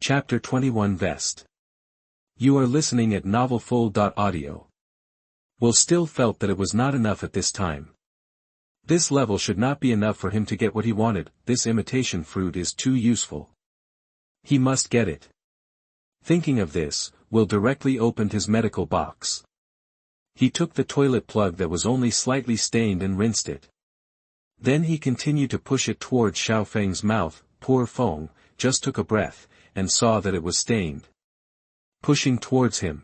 Chapter 21 Vest. You are listening at novelfull.audio. Will still felt that it was not enough at this time. This level should not be enough for him to get what he wanted. This imitation fruit is too useful. He must get it. Thinking of this, Will directly opened his medical box. He took the toilet plug that was only slightly stained and rinsed it. Then he continued to push it towards Xiaofeng's mouth. Poor Feng just took a breath, and saw that it was stained. Pushing towards him.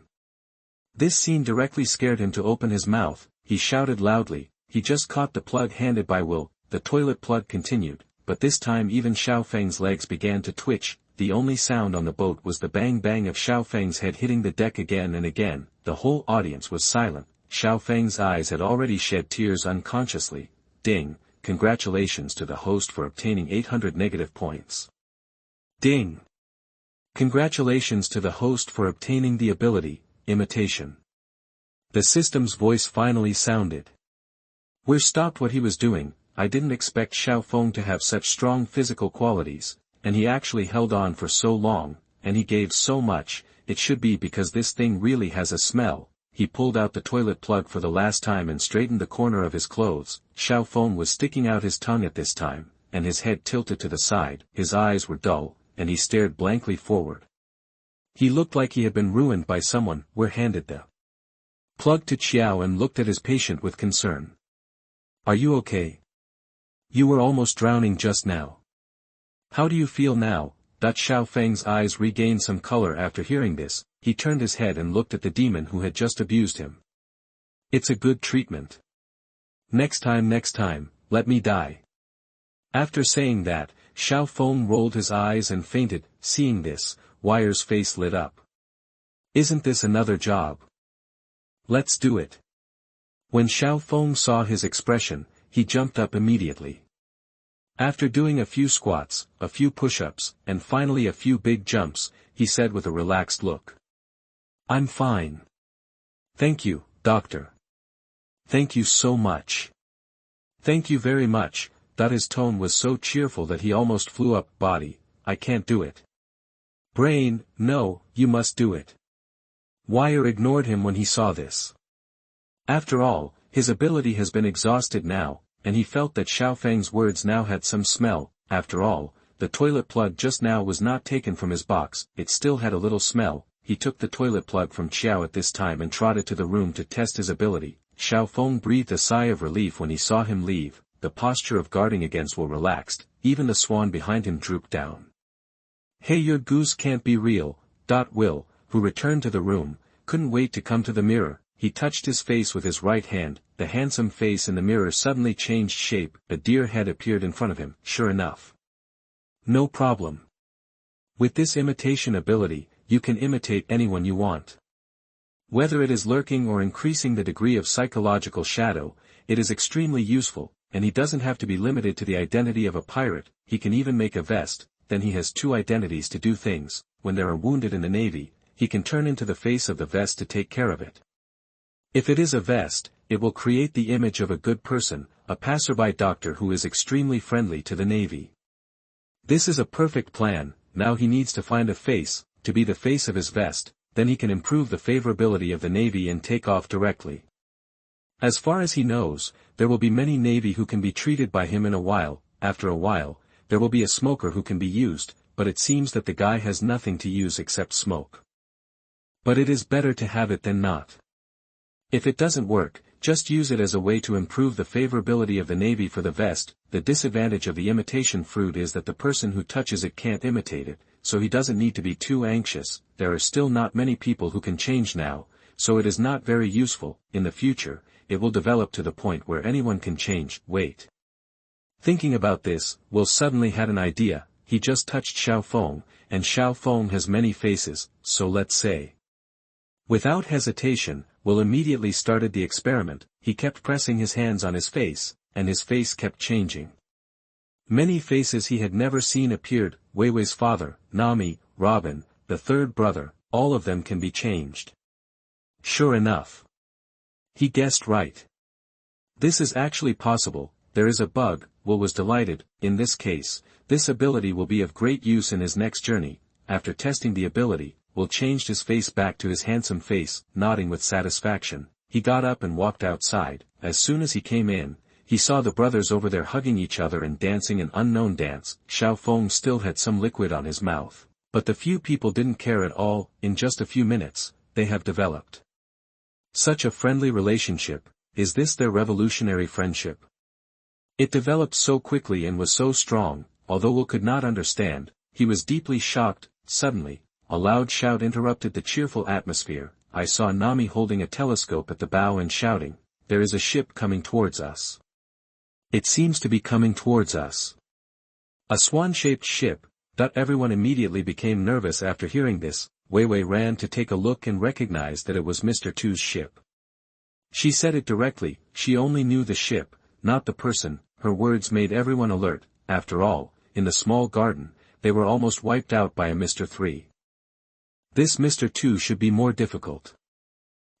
This scene directly scared him to open his mouth. He shouted loudly. He just caught the plug handed by Will. The toilet plug continued, but this time even Xiaofeng's legs began to twitch. The only sound on the boat was the bang-bang of Xiaofeng's head hitting the deck again and again. The whole audience was silent. Xiaofeng's eyes had already shed tears unconsciously. Ding! Congratulations to the host for obtaining 800 negative points. Ding! Congratulations to the host for obtaining the ability, imitation. The system's voice finally sounded. Weir stopped what he was doing. I didn't expect Xiaofeng to have such strong physical qualities, and he actually held on for so long, and he gave so much. It should be because this thing really has a smell. He pulled out the toilet plug for the last time and straightened the corner of his clothes. Xiaofeng was sticking out his tongue at this time, and his head tilted to the side. His eyes were dull, and he stared blankly forward. He looked like he had been ruined by someone. Weir handed the plug to Qiao and looked at his patient with concern. Are you okay? You were almost drowning just now. How do you feel now? Xiaofeng's eyes regained some color after hearing this. He turned his head and looked at the demon who had just abused him. It's a good treatment. Next time, let me die. After saying that, Xiaofeng rolled his eyes and fainted. Seeing this, Weir's face lit up. Isn't this another job? Let's do it. When Xiaofeng saw his expression, he jumped up immediately. After doing a few squats, a few push-ups, and finally a few big jumps, he said with a relaxed look. I'm fine. Thank you, doctor. Thank you so much. Thank you very much. His tone was so cheerful that he almost flew up. Body, I can't do it. Brain, no, you must do it. Weir ignored him when he saw this. After all, his ability has been exhausted now, and he felt that Xiaofeng's words now had some smell. After all, the toilet plug just now was not taken from his box, it still had a little smell. He took the toilet plug from Qiao at this time and trotted to the room to test his ability. Xiaofeng breathed a sigh of relief when he saw him leave. The posture of guarding against Will relaxed, even the swan behind him drooped down. Hey, your goose can't be real. Will, who returned to the room, couldn't wait to come to the mirror. He touched his face with his right hand. The handsome face in the mirror suddenly changed shape. A deer head appeared in front of him. Sure enough. No problem. With this imitation ability, you can imitate anyone you want. Whether it is lurking or increasing the degree of psychological shadow, it is extremely useful, and he doesn't have to be limited to the identity of a pirate. He can even make a vest. Then he has two identities to do things. When there are wounded in the navy, he can turn into the face of the vest to take care of it. If it is a vest, it will create the image of a good person, a passerby doctor who is extremely friendly to the navy. This is a perfect plan. Now he needs to find a face, to be the face of his vest, then he can improve the favorability of the navy and take off directly. As far as he knows, there will be many navy who can be treated by him in a while. After a while, there will be a smoker who can be used, but it seems that the guy has nothing to use except smoke. But it is better to have it than not. If it doesn't work, just use it as a way to improve the favorability of the navy for the vest. The disadvantage of the imitation fruit is that the person who touches it can't imitate it, so he doesn't need to be too anxious. There are still not many people who can change now, so it is not very useful. In the future, it will develop to the point where anyone can change. Wait. Thinking about this, Will suddenly had an idea. He just touched Xiaofeng, and Xiaofeng has many faces, so let's say. Without hesitation, Will immediately started the experiment. He kept pressing his hands on his face, and his face kept changing. Many faces he had never seen appeared. Weiwei's father, Nami, Robin, the third brother, all of them can be changed. Sure enough. He guessed right. This is actually possible. There is a bug. Will was delighted. In this case, this ability will be of great use in his next journey. after testing the ability, Will changed his face back to his handsome face, nodding with satisfaction. He got up and walked outside. As soon as he came in, he saw the brothers over there hugging each other and dancing an unknown dance. Xiao Feng still had some liquid on his mouth. But the few people didn't care at all. In just a few minutes, they have developed such a friendly relationship. Is this their revolutionary friendship? It developed so quickly and was so strong. Although Will could not understand, he was deeply shocked. Suddenly, a loud shout interrupted the cheerful atmosphere. I saw Nami holding a telescope at the bow and shouting, "There is a ship coming towards us. It seems to be coming towards us." A swan-shaped ship. Everyone immediately became nervous after hearing this. Wei Wei ran to take a look and recognized that it was Mr. Tu's ship. She said it directly. She only knew the ship, not the person. Her words made everyone alert. After all, in the small garden, they were almost wiped out by a Mr. 3. This Mr. 2 should be more difficult.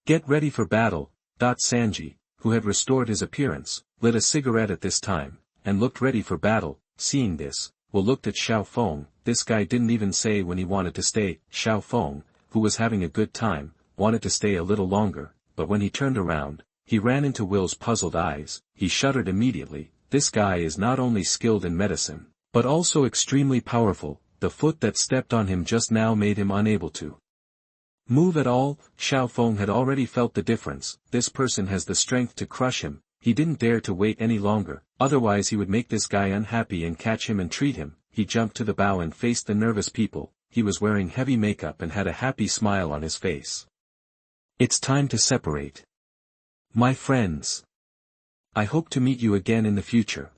Get ready for battle. Sanji, who had restored his appearance, lit a cigarette at this time, and looked ready for battle. Seeing this, Will looked at Xiao Feng. This guy didn't even say when he wanted to stay. Xiao Feng, who was having a good time, wanted to stay a little longer, but when he turned around, he ran into Will's puzzled eyes. He shuddered immediately. This guy is not only skilled in medicine, but also extremely powerful. The foot that stepped on him just now made him unable to move at all. Xiao Feng had already felt the difference. This person has the strength to crush him. He didn't dare to wait any longer, otherwise he would make this guy unhappy and catch him and treat him. He jumped to the bow and faced the nervous people. He was wearing heavy makeup and had a happy smile on his face. It's time to separate. My friends. I hope to meet you again in the future.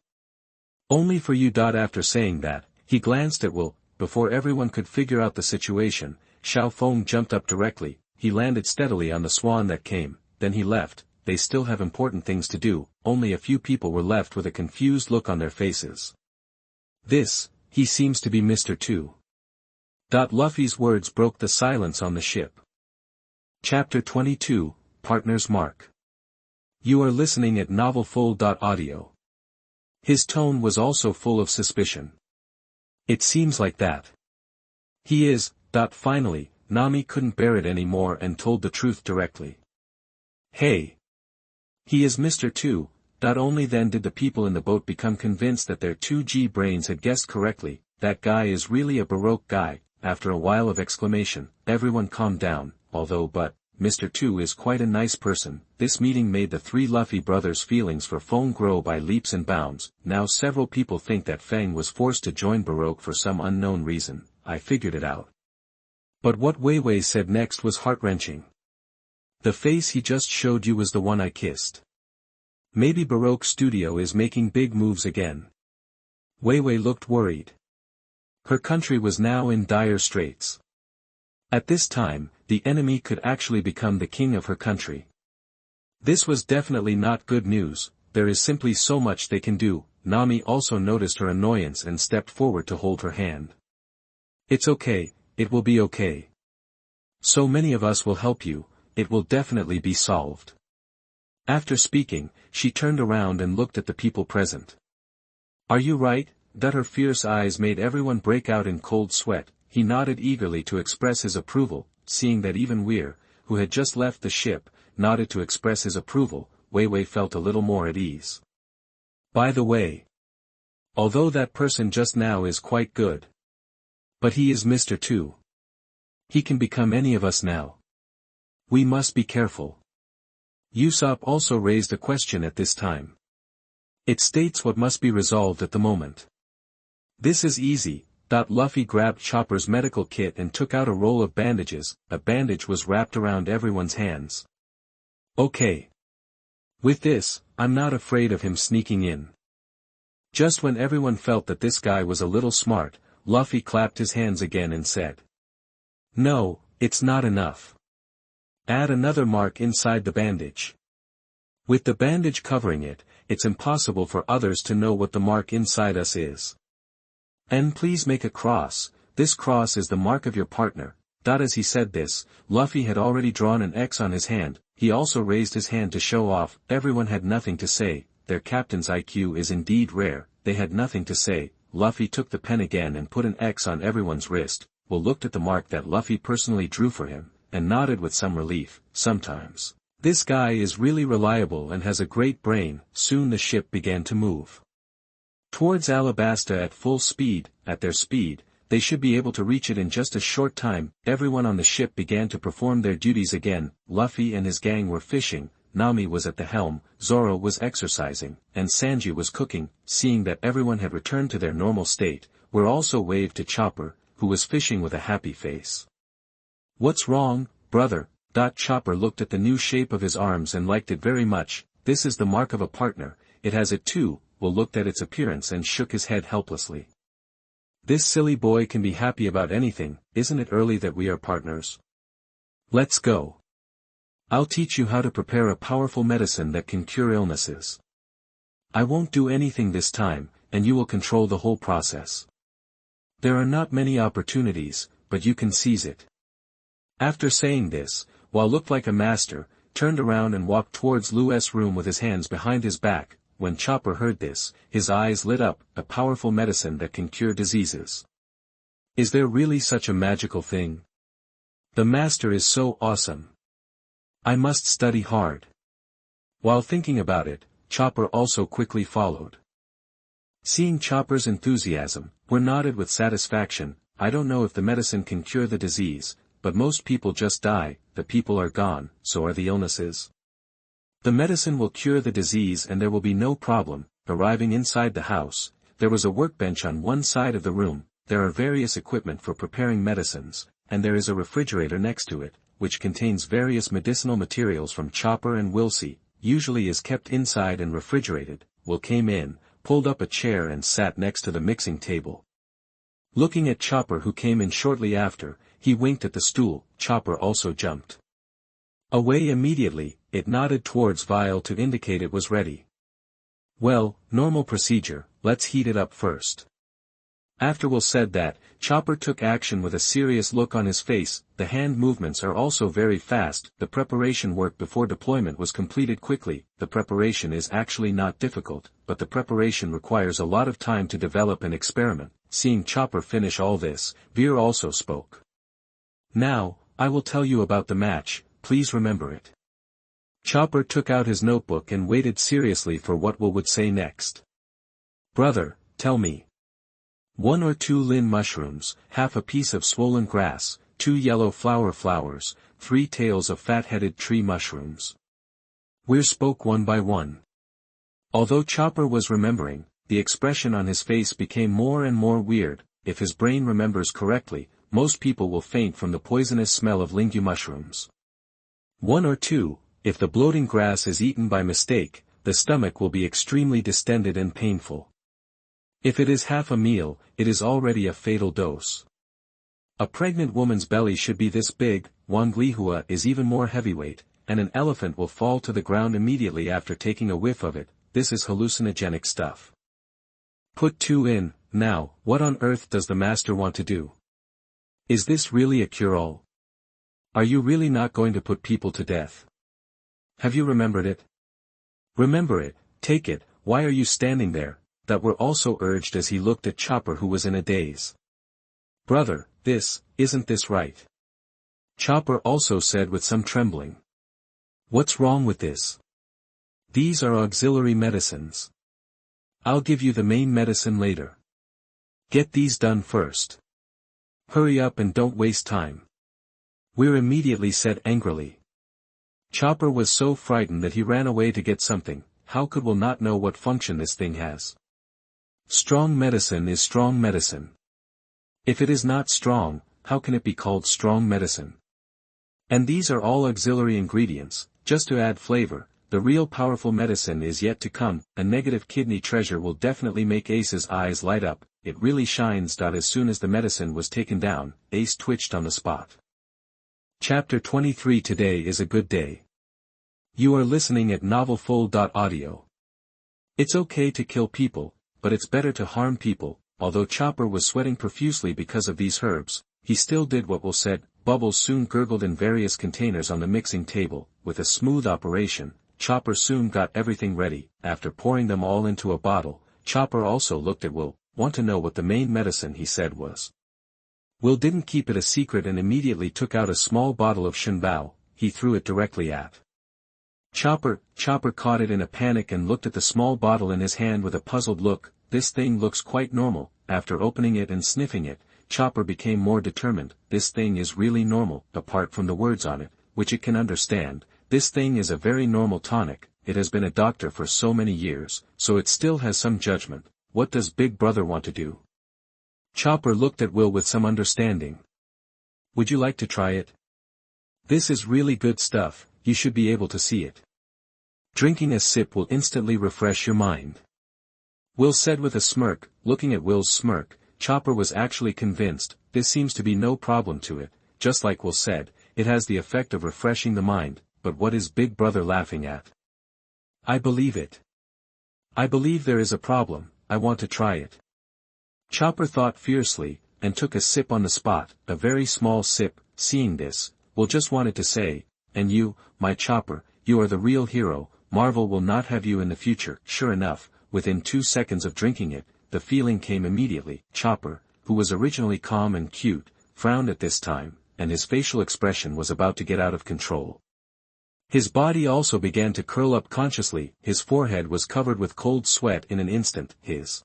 Only for you. After saying that, he glanced at Will. Before everyone could figure out the situation, Xiao Feng jumped up directly. He landed steadily on the swan that came, then he left. They still have important things to do. Only a few people were left with a confused look on their faces. He seems to be Mr. 2. Luffy's words broke the silence on the ship. Chapter 22, Partner's Mark. You are listening at novelfull.audio. His tone was also full of suspicion. It seems like that. He is. Finally, Nami couldn't bear it anymore and told the truth directly. Hey. He is Mr. 2. Only then did the people in the boat become convinced that their 2G brains had guessed correctly. That guy is really a Baroque guy. After a while of exclamation, everyone calmed down. But Mr. 2 is quite a nice person. This meeting made the three Luffy brothers' feelings for Feng grow by leaps and bounds. Now several people think that Feng was forced to join Baroque for some unknown reason. I figured it out. But what Wei Wei said next was heart-wrenching. The face he just showed you was the one I kissed. Maybe Baroque Studio is making big moves again. Wei Wei looked worried. Her country was now in dire straits. At this time, the enemy could actually become the king of her country. This was definitely not good news. There is simply so much they can do. Nami also noticed her annoyance and stepped forward to hold her hand. It's okay, it will be okay. So many of us will help you. It will definitely be solved. After speaking, she turned around and looked at the people present. Are you right? Her fierce eyes made everyone break out in cold sweat. He nodded eagerly to express his approval, seeing that even Weir, who had just left the ship, nodded to express his approval. Wei Wei felt a little more at ease. By the way, although that person just now is quite good, but he is Mr. 2. He can become any of us now. We must be careful. Usopp also raised a question at this time. It states what must be resolved at the moment. This is easy. Luffy grabbed Chopper's medical kit and took out a roll of bandages. A bandage was wrapped around everyone's hands. Okay. With this, I'm not afraid of him sneaking in. Just when everyone felt that this guy was a little smart, Luffy clapped his hands again and said, "No, it's not enough. Add another mark inside the bandage. With the bandage covering it, it's impossible for others to know what the mark inside us is. And please make a cross. This cross is the mark of your partner." As he said this, Luffy had already drawn an X on his hand. He also raised his hand to show off. Everyone had nothing to say. Their captain's IQ is indeed rare. They had nothing to say. Luffy took the pen again and put an X on everyone's wrist. Will looked at the mark that Luffy personally drew for him, and nodded with some relief. Sometimes. This guy is really reliable and has a great brain. Soon the ship began to move towards Alabasta at full speed. At their speed, they should be able to reach it in just a short time. Everyone on the ship began to perform their duties again. Luffy and his gang were fishing, Nami was at the helm, Zoro was exercising, and Sanji was cooking. Seeing that everyone had returned to their normal state, were also waved to Chopper, who was fishing with a happy face. "What's wrong, brother?" Chopper looked at the new shape of his arms and liked it very much. "This is the mark of a partner, it has it too." Will looked at its appearance and shook his head helplessly. "This silly boy can be happy about anything. Isn't it early that we are partners? Let's go. I'll teach you how to prepare a powerful medicine that can cure illnesses. I won't do anything this time, and you will control the whole process. There are not many opportunities, but you can seize it." After saying this, Will looked like a master, turned around and walked towards Lu's room with his hands behind his back. When Chopper heard this, his eyes lit up. "A powerful medicine that can cure diseases. Is there really such a magical thing? The master is so awesome. I must study hard." While thinking about it, Chopper also quickly followed. Seeing Chopper's enthusiasm, Will nodded with satisfaction. "I don't know if the medicine can cure the disease, but most people just die. The people are gone, so are the illnesses. The medicine will cure the disease and there will be no problem." Arriving inside the house, there was a workbench on one side of the room. There are various equipment for preparing medicines, and there is a refrigerator next to it, which contains various medicinal materials from Chopper and Wilsey, usually is kept inside and refrigerated. Will came in, pulled up a chair and sat next to the mixing table. Looking at Chopper who came in shortly after, he winked at the stool. Chopper also jumped away immediately. It nodded towards Vile to indicate it was ready. "Well, normal procedure, let's heat it up first." After Will said that, Chopper took action with a serious look on his face. The hand movements are also very fast. The preparation work before deployment was completed quickly. The preparation is actually not difficult, but the preparation requires a lot of time to develop and experiment. Seeing Chopper finish all this, Veer also spoke. "Now, I will tell you about the match, please remember it." Chopper took out his notebook and waited seriously for what Will would say next. "Brother, tell me. 1 or 2 lin mushrooms, half a piece of swollen grass, 2 yellow flowers, 3 tails of fat-headed tree mushrooms." Weir spoke one by one. Although Chopper was remembering, the expression on his face became more and more weird. If his brain remembers correctly, most people will faint from the poisonous smell of lingu mushrooms. 1 or 2, if the bloating grass is eaten by mistake, the stomach will be extremely distended and painful. If it is half a meal, it is already a fatal dose. A pregnant woman's belly should be this big. Wanglihua is even more heavyweight, and an elephant will fall to the ground immediately after taking a whiff of it. This is hallucinogenic stuff. Put 2 in. Now, what on earth does the master want to do? Is this really a cure-all? Are you really not going to put people to death? Have you remembered it? Remember it, take it, why are you standing there? That were also urged as he looked at Chopper who was in a daze. Brother, isn't this right? Chopper also said with some trembling. What's wrong with this? These are auxiliary medicines. I'll give you the main medicine later. Get these done first. Hurry up and don't waste time. Weir immediately said angrily. Chopper was so frightened that he ran away to get something. How could Will not know what function this thing has? Strong medicine is strong medicine. If it is not strong, how can it be called strong medicine? And these are all auxiliary ingredients, just to add flavor. The real powerful medicine is yet to come. A negative kidney treasure will definitely make Ace's eyes light up. It really shines. As soon as the medicine was taken down, Ace twitched on the spot. Chapter 23. Today is a good day. You are listening at novelfull.audio. It's okay to kill people, but it's better to harm people. Although Chopper was sweating profusely because of these herbs, he still did what Will said. Bubbles soon gurgled in various containers on the mixing table. With a smooth operation, Chopper soon got everything ready. After pouring them all into a bottle, Chopper also looked at Will. Want to know what the main medicine he said was? Will didn't keep it a secret and immediately took out a small bottle of Shenbao. He threw it directly at Chopper. Chopper caught it in a panic and looked at the small bottle in his hand with a puzzled look. This thing looks quite normal. After opening it and sniffing it, Chopper became more determined. This thing is really normal, apart from the words on it, which it can understand. This thing is a very normal tonic. It has been a doctor for so many years, so it still has some judgment. What does Big Brother want to do? Chopper looked at Will with some understanding. Would you like to try it? This is really good stuff, you should be able to see it. Drinking a sip will instantly refresh your mind. Will said with a smirk. Looking at Will's smirk, Chopper was actually convinced. This seems to be no problem to it. Just like Will said, it has the effect of refreshing the mind. But what is Big Brother laughing at? I believe it. I believe there is a problem. I want to try it. Chopper thought fiercely, and took a sip on the spot, a very small sip. Seeing this, Will just wanted to say, and you, my Chopper, you are the real hero. Marvel will not have you in the future. Sure enough, within 2 seconds of drinking it, the feeling came immediately. Chopper, who was originally calm and cute, frowned at this time, and his facial expression was about to get out of control. His body also began to curl up consciously. His forehead was covered with cold sweat in an instant. His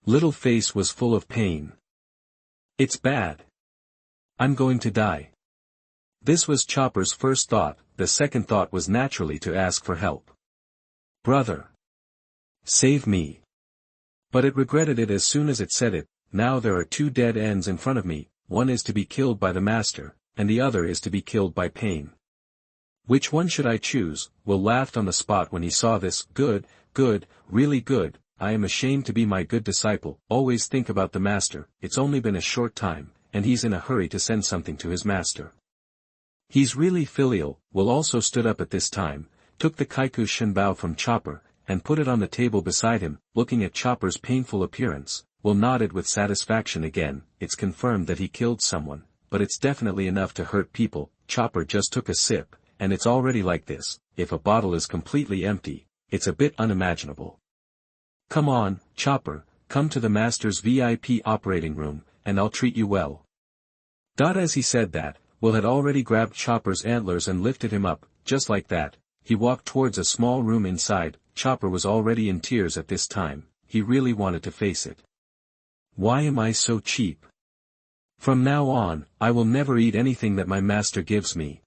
little face was full of pain. It's bad. I'm going to die. This was Chopper's first thought. The second thought was naturally to ask for help. Brother, save me. But it regretted it as soon as it said it. Now there are 2 dead ends in front of me. One is to be killed by the master, and the other is to be killed by pain. Which one should I choose? Will laughed on the spot when he saw this. Good, good, really good. I am ashamed to be my good disciple. Always think about the master. It's only been a short time, and he's in a hurry to send something to his master. He's really filial. Will also stood up at this time, took the Kaiku Shenbao from Chopper, and put it on the table beside him. Looking at Chopper's painful appearance, Will nodded with satisfaction again. It's confirmed that he killed someone, but it's definitely enough to hurt people. Chopper just took a sip, and it's already like this. If a bottle is completely empty, it's a bit unimaginable. Come on, Chopper, come to the master's VIP operating room, and I'll treat you well. As he said that, Will had already grabbed Chopper's antlers and lifted him up. Just like that, he walked towards a small room inside. Chopper was already in tears at this time. He really wanted to face it. Why am I so cheap? From now on, I will never eat anything that my master gives me.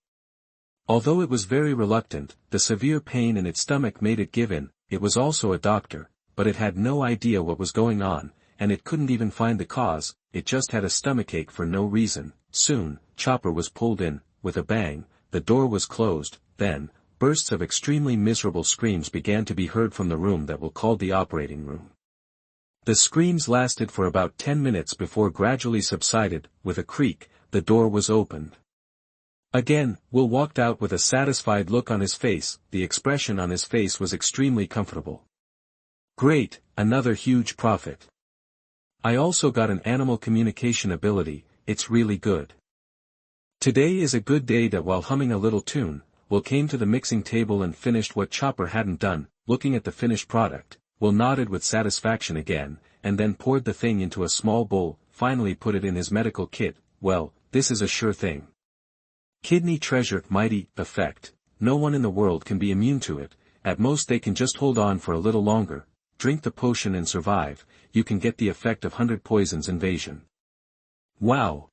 Although it was very reluctant, the severe pain in its stomach made it give in. It was also a doctor, but it had no idea what was going on, and it couldn't even find the cause. It just had a stomachache for no reason. Soon, Chopper was pulled in. With a bang, the door was closed. Then, bursts of extremely miserable screams began to be heard from the room that Will called the operating room. The screams lasted for about 10 minutes before gradually subsided. With a creak, the door was opened. Again, Will walked out with a satisfied look on his face. The expression on his face was extremely comfortable. Great, another huge profit. I also got an animal communication ability. It's really good. Today is a good day. That while humming a little tune, Will came to the mixing table and finished what Chopper hadn't done. Looking at the finished product, Will nodded with satisfaction again, and then poured the thing into a small bowl, finally put it in his medical kit. Well, this is a sure thing. Kidney treasure, mighty effect. No one in the world can be immune to it. At most they can just hold on for a little longer. Drink the potion and survive. You can get the effect of 100 poisons invasion. Wow!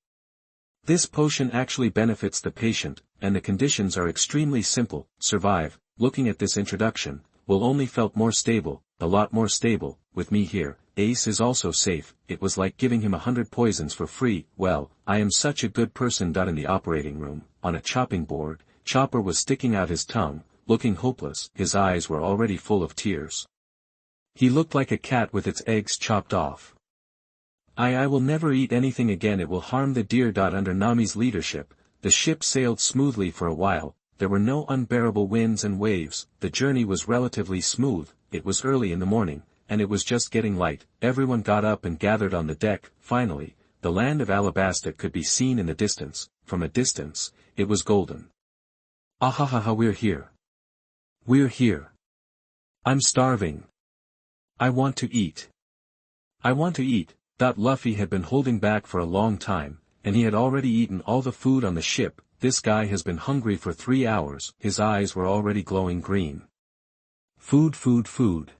This potion actually benefits the patient, and the conditions are extremely simple. Survive. Looking at this introduction, Will only felt more stable, a lot more stable. With me here, Ace is also safe. It was like giving him 100 poisons for free. Well, I am such a good person. In the operating room, on a chopping board, Chopper was sticking out his tongue, looking hopeless. His eyes were already full of tears. He looked like a cat with its eggs chopped off. I will never eat anything again. It will harm the deer. Under Nami's leadership, the ship sailed smoothly for a while. There were no unbearable winds and waves. The journey was relatively smooth. It was early in the morning, and it was just getting light. Everyone got up and gathered on the deck. Finally, the land of Alabasta could be seen in the distance. From a distance, it was golden. Ahahaha, we're here. We're here. I'm starving. I want to eat. I want to eat. Luffy had been holding back for a long time, and he had already eaten all the food on the ship. This guy has been hungry for 3 hours. His eyes were already glowing green. Food, food, food.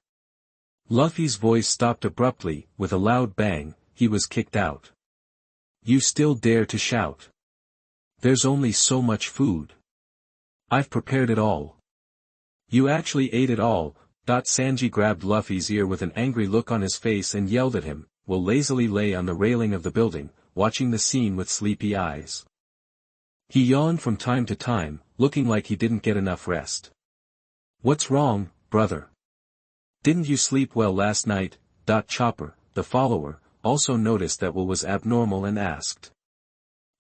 Luffy's voice stopped abruptly. With a loud bang, he was kicked out. You still dare to shout? There's only so much food. I've prepared it all. You actually ate it all. Sanji grabbed Luffy's ear with an angry look on his face and yelled at him. Will lazily lay on the railing of the building, watching the scene with sleepy eyes. He yawned from time to time, looking like he didn't get enough rest. What's wrong, brother? Didn't you sleep well last night? Chopper, the follower, also noticed that Will was abnormal and asked.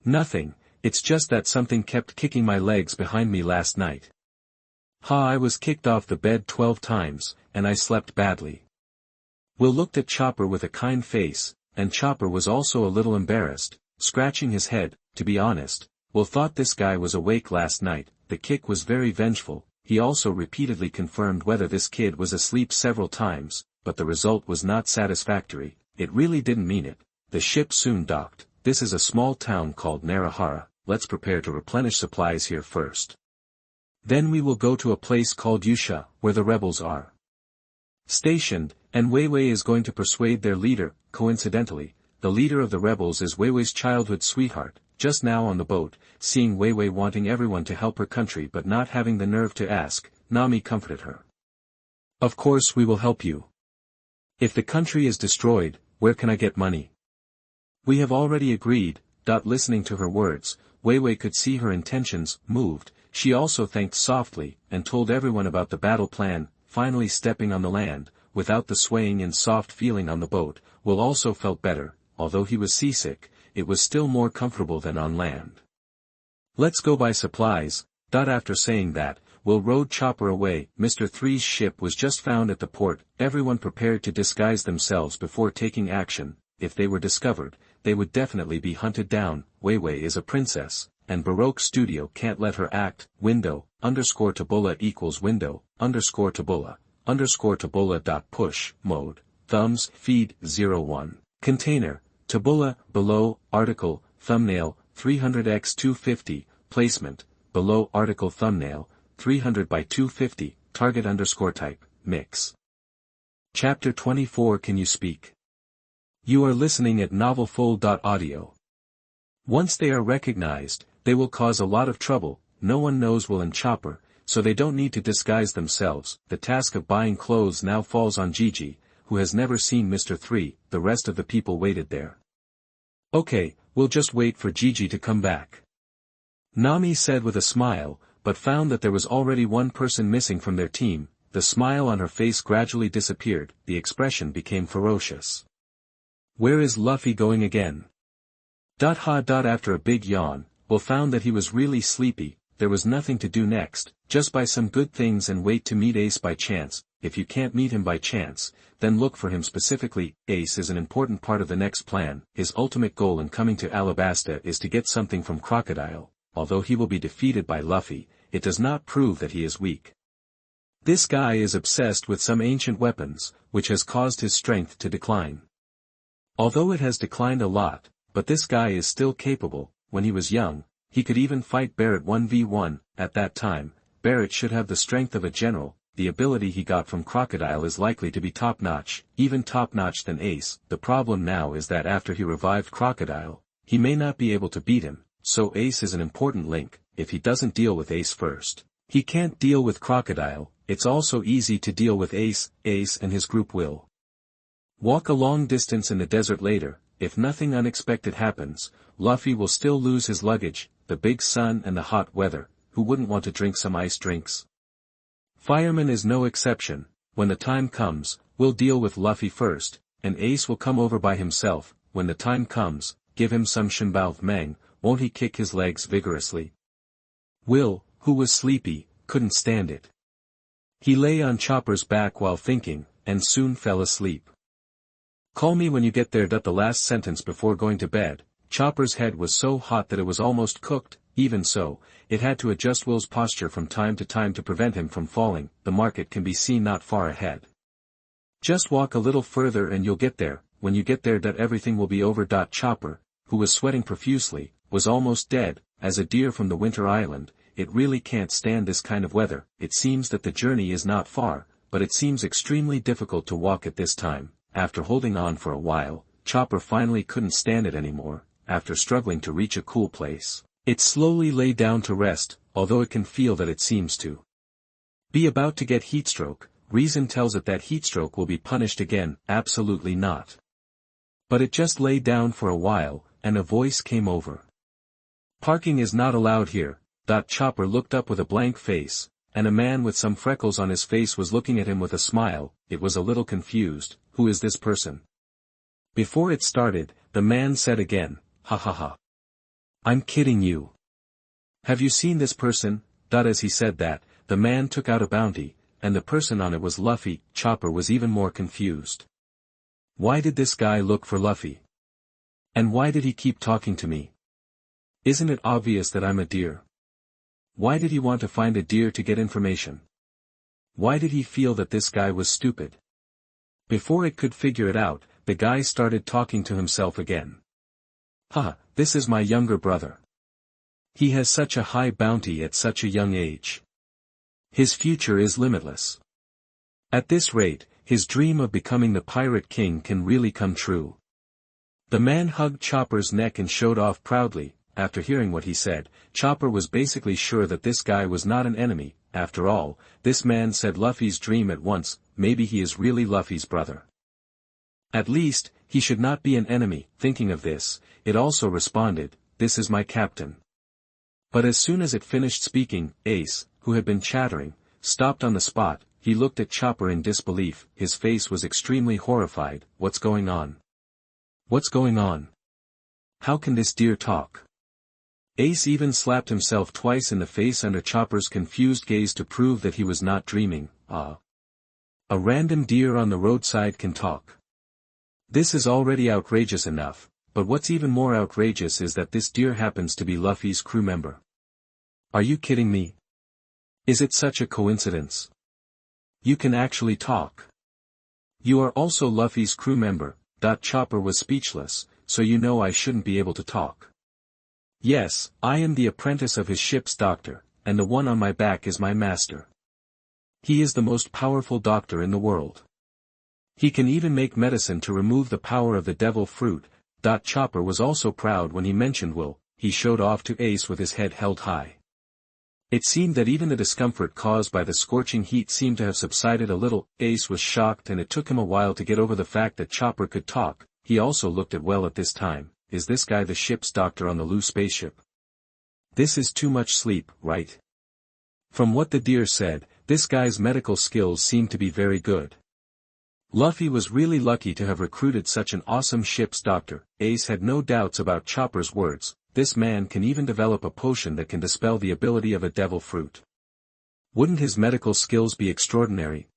Nothing, it's just that something kept kicking my legs behind me last night. I was kicked off the bed 12 times, and I slept badly. Will looked at Chopper with a kind face, and Chopper was also a little embarrassed, scratching his head. To be honest, Will thought this guy was awake last night. The kick was very vengeful. He also repeatedly confirmed whether this kid was asleep several times, but the result was not satisfactory. It really didn't mean it. The ship soon docked. This is a small town called Narahara. Let's prepare to replenish supplies here first. Then we will go to a place called Yusha, where the rebels are stationed, and Wei Wei is going to persuade their leader. Coincidentally, the leader of the rebels is Wei Wei's childhood sweetheart. Just now on the boat, seeing Wei Wei wanting everyone to help her country but not having the nerve to ask, Nami comforted her. Of course we will help you. If the country is destroyed, where can I get money? We have already agreed. Listening to her words, Wei Wei could see her intentions moved. She also thanked softly, and told everyone about the battle plan. Finally stepping on the land, without the swaying and soft feeling on the boat, Will also felt better. Although he was seasick, it was still more comfortable than on land. Let's go buy supplies. After saying that, Will rode Chopper away. Mr. Three's ship was just found at the port. Everyone prepared to disguise themselves before taking action. If they were discovered, they would definitely be hunted down. Wei Wei is a princess, and Baroque Studio can't let her act. Window, _Taboola equals window, _Taboola, _Taboola. Push, mode, thumbs, feed, 01. Container, Taboola, below, article, thumbnail, 300x250, placement, below article thumbnail, 300 by 250, target _type, mix. Chapter 24. Can you speak? You are listening at novelfull.audio. Once they are recognized, they will cause a lot of trouble. No one knows Will and Chopper, so they don't need to disguise themselves. The task of buying clothes now falls on Gigi, who has never seen Mr. 3, the rest of the people waited there. Okay, we'll just wait for Gigi to come back. Nami said with a smile, but found that there was already one person missing from their team. The smile on her face gradually disappeared, the expression became ferocious. Where is Luffy going again? After a big yawn, Will found that he was really sleepy. There was nothing to do next, just buy some good things and wait to meet Ace by chance. If you can't meet him by chance, then look for him specifically. Ace is an important part of the next plan. His ultimate goal in coming to Alabasta is to get something from Crocodile. Although he will be defeated by Luffy, it does not prove that he is weak. This guy is obsessed with some ancient weapons, which has caused his strength to decline. Although it has declined a lot, but this guy is still capable. When he was young, he could even fight Barrett 1v1, at that time. Barrett should have the strength of a general. The ability he got from Crocodile is likely to be top-notch, even top-notch than Ace. The problem now is that after he revived Crocodile, he may not be able to beat him, so Ace is an important link. If he doesn't deal with Ace first, he can't deal with Crocodile. It's also easy to deal with Ace. Ace and his group will walk a long distance in the desert later. If nothing unexpected happens, Luffy will still lose his luggage, the big sun and the hot weather. Who wouldn't want to drink some ice drinks? Fireman is no exception. When the time comes, we'll deal with Luffy first, and Ace will come over by himself. When the time comes, give him some Shinbao Meng. Won't he kick his legs vigorously? Will, who was sleepy, couldn't stand it. He lay on Chopper's back while thinking, and soon fell asleep. Call me when you get there. The last sentence before going to bed. Chopper's head was so hot that it was almost cooked. Even so, it had to adjust Will's posture from time to time to prevent him from falling. The market can be seen not far ahead. Just walk a little further and you'll get there. When you get there, everything will be over. Chopper, who was sweating profusely, was almost dead. As a deer from the winter island, it really can't stand this kind of weather. It seems that the journey is not far, but it seems extremely difficult to walk at this time. After holding on for a while, Chopper finally couldn't stand it anymore. After struggling to reach a cool place, it slowly lay down to rest, although it can feel that it seems to be about to get heatstroke. Reason tells it that heatstroke will be punished again. Absolutely not. But it just lay down for a while, and a voice came over. Parking is not allowed here. Chopper looked up with a blank face, and a man with some freckles on his face was looking at him with a smile. It was a little confused. Who is this person? Before it started, the man said again, "Ha ha ha. I'm kidding you. Have you seen this person?" As he said that, the man took out a bounty, and the person on it was Luffy. Chopper was even more confused. Why did this guy look for Luffy? And why did he keep talking to me? Isn't it obvious that I'm a deer? Why did he want to find a deer to get information? Why did he feel that this guy was stupid? Before it could figure it out, the guy started talking to himself again. This is my younger brother. He has such a high bounty at such a young age. His future is limitless. At this rate, his dream of becoming the Pirate King can really come true. The man hugged Chopper's neck and showed off proudly. After hearing what he said, Chopper was basically sure that this guy was not an enemy. After all, this man said Luffy's dream at once. Maybe he is really Luffy's brother. At least, he should not be an enemy. Thinking of this, it also responded, "This is my captain." But as soon as it finished speaking, Ace, who had been chattering, stopped on the spot. He looked at Chopper in disbelief. His face was extremely horrified. What's going on? What's going on? How can this deer talk? Ace even slapped himself twice in the face under Chopper's confused gaze to prove that he was not dreaming. A random deer on the roadside can talk. This is already outrageous enough, but what's even more outrageous is that this deer happens to be Luffy's crew member. Are you kidding me? Is it such a coincidence? You can actually talk. You are also Luffy's crew member. Chopper was speechless. So you know I shouldn't be able to talk. Yes, I am the apprentice of his ship's doctor, and the one on my back is my master. He is the most powerful doctor in the world. He can even make medicine to remove the power of the devil fruit. Chopper was also proud when he mentioned will. He showed off to Ace with his head held high. It seemed that even the discomfort caused by the scorching heat seemed to have subsided a little. Ace was shocked and it took him a while to get over the fact that Chopper could talk. He also looked at Will at this time. Is this guy the ship's doctor on the Lu spaceship? This is too much sleep, right? From what the deer said, this guy's medical skills seem to be very good. Luffy was really lucky to have recruited such an awesome ship's doctor. Ace had no doubts about Chopper's words. This man can even develop a potion that can dispel the ability of a devil fruit. Wouldn't his medical skills be extraordinary?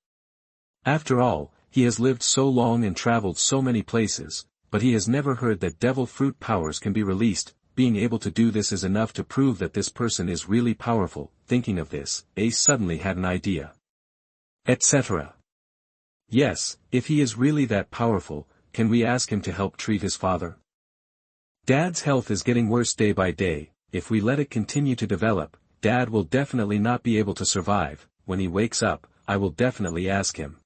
After all, he has lived so long and traveled so many places, but he has never heard that devil fruit powers can be released. Being able to do this is enough to prove that this person is really powerful. Thinking of this, Ace suddenly had an idea. Etc. Yes, if he is really that powerful, can we ask him to help treat his father? Dad's health is getting worse day by day. If we let it continue to develop, Dad will definitely not be able to survive. When he wakes up, I will definitely ask him.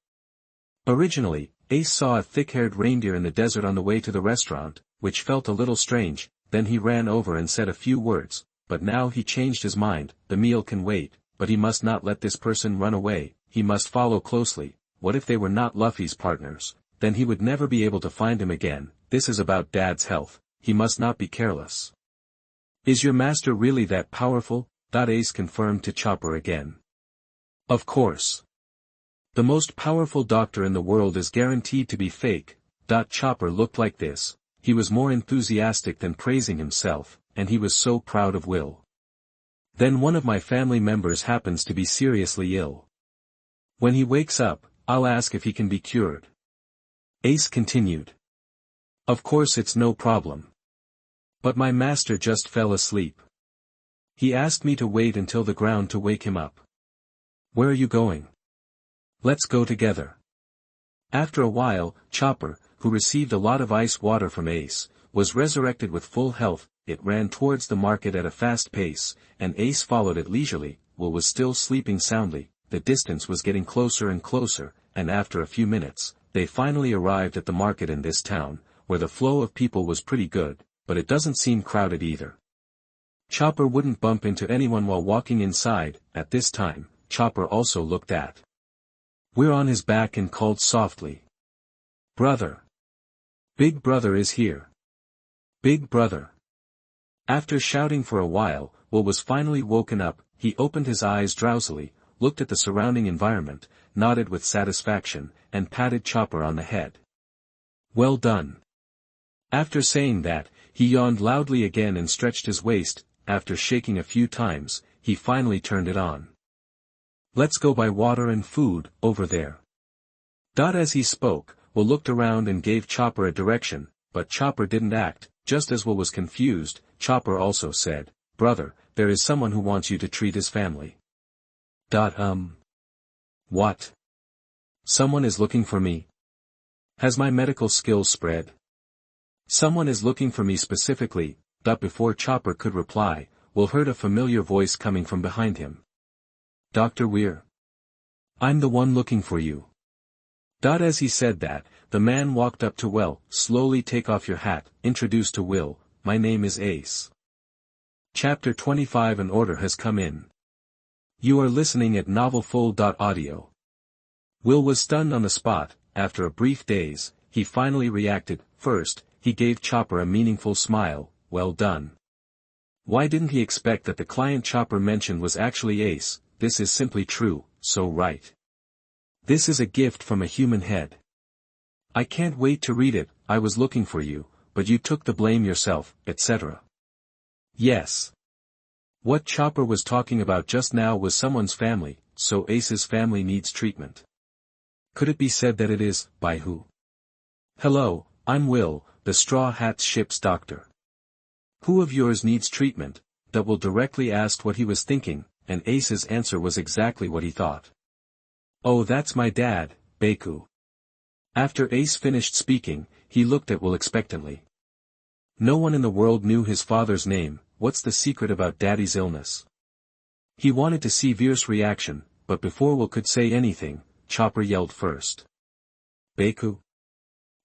Originally, Ace saw a thick-haired reindeer in the desert on the way to the restaurant, which felt a little strange. Then he ran over and said a few words, but now he changed his mind. The meal can wait, but he must not let this person run away. He must follow closely. What if they were not Luffy's partners? Then he would never be able to find him again. This is about Dad's health. He must not be careless. Is your master really that powerful? Ace confirmed to Chopper again. Of course. The most powerful doctor in the world is guaranteed to be fake. Chopper looked like this. He was more enthusiastic than praising himself, and he was so proud of Will. Then one of my family members happens to be seriously ill. When he wakes up, I'll ask if he can be cured. Ace continued. Of course it's no problem. But my master just fell asleep. He asked me to wait until the ground to wake him up. Where are you going? Let's go together. After a while, Chopper, who received a lot of ice water from Ace, was resurrected with full health. It ran towards the market at a fast pace, and Ace followed it leisurely. Will was still sleeping soundly. The distance was getting closer and closer, and after a few minutes, they finally arrived at the market in this town, where the flow of people was pretty good, but it doesn't seem crowded either. Chopper wouldn't bump into anyone while walking inside. At this time, Chopper also looked at We're on his back and called softly. "Brother! Big Brother is here! Big Brother!" After shouting for a while, Will was finally woken up. He opened his eyes drowsily, looked at the surrounding environment, nodded with satisfaction, and patted Chopper on the head. "Well done." After saying that, he yawned loudly again and stretched his waist. After shaking a few times, he finally turned it on. "Let's go buy water and food, over there." As he spoke, Will looked around and gave Chopper a direction, but Chopper didn't act. Just as Will was confused, Chopper also said, "Brother, there is someone who wants you to treat his family." What? Someone is looking for me? Has my medical skills spread? Someone is looking for me specifically. Before Chopper could reply, Will heard a familiar voice coming from behind him. "Dr. Weir. I'm the one looking for you." As he said that, the man walked up to Will. "Slowly take off your hat," introduced to Will. "My name is Ace." Chapter 25. An order has come in. You are listening at novelfull.audio. Will was stunned on the spot. After a brief daze, he finally reacted. First, he gave Chopper a meaningful smile. "Well done." Why didn't he expect that the client Chopper mentioned was actually Ace? This is simply true, so right. This is a gift from a human head. I can't wait to read it. I was looking for you, but you took the blame yourself, etc. Yes. What Chopper was talking about just now was someone's family, so Ace's family needs treatment. Could it be said that it is, by who? Hello, I'm Will, the Straw Hat Ship's doctor. Who of yours needs treatment? Will directly asked what he was thinking, and Ace's answer was exactly what he thought. Oh, that's my dad, Baku. After Ace finished speaking, he looked at Will expectantly. No one in the world knew his father's name. What's the secret about Daddy's illness? He wanted to see Veer's reaction, but before Will could say anything, Chopper yelled first. Baku?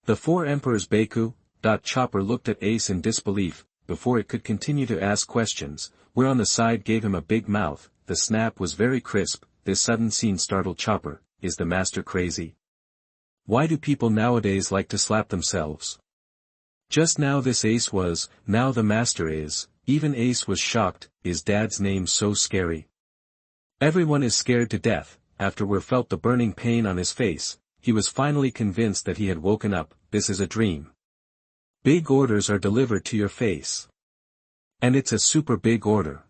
The four emperors Baku? Chopper looked at Ace in disbelief. Before it could continue to ask questions, Weir on the side gave him a big mouth. The snap was very crisp. This sudden scene startled Chopper. Is the master crazy? Why do people nowadays like to slap themselves? Just now this Ace was, now the master is. Even Ace was shocked. Is Dad's name so scary? Everyone is scared to death. After Weir felt the burning pain on his face, he was finally convinced that he had woken up. This is a dream. Big orders are delivered to your face. And it's a super big order.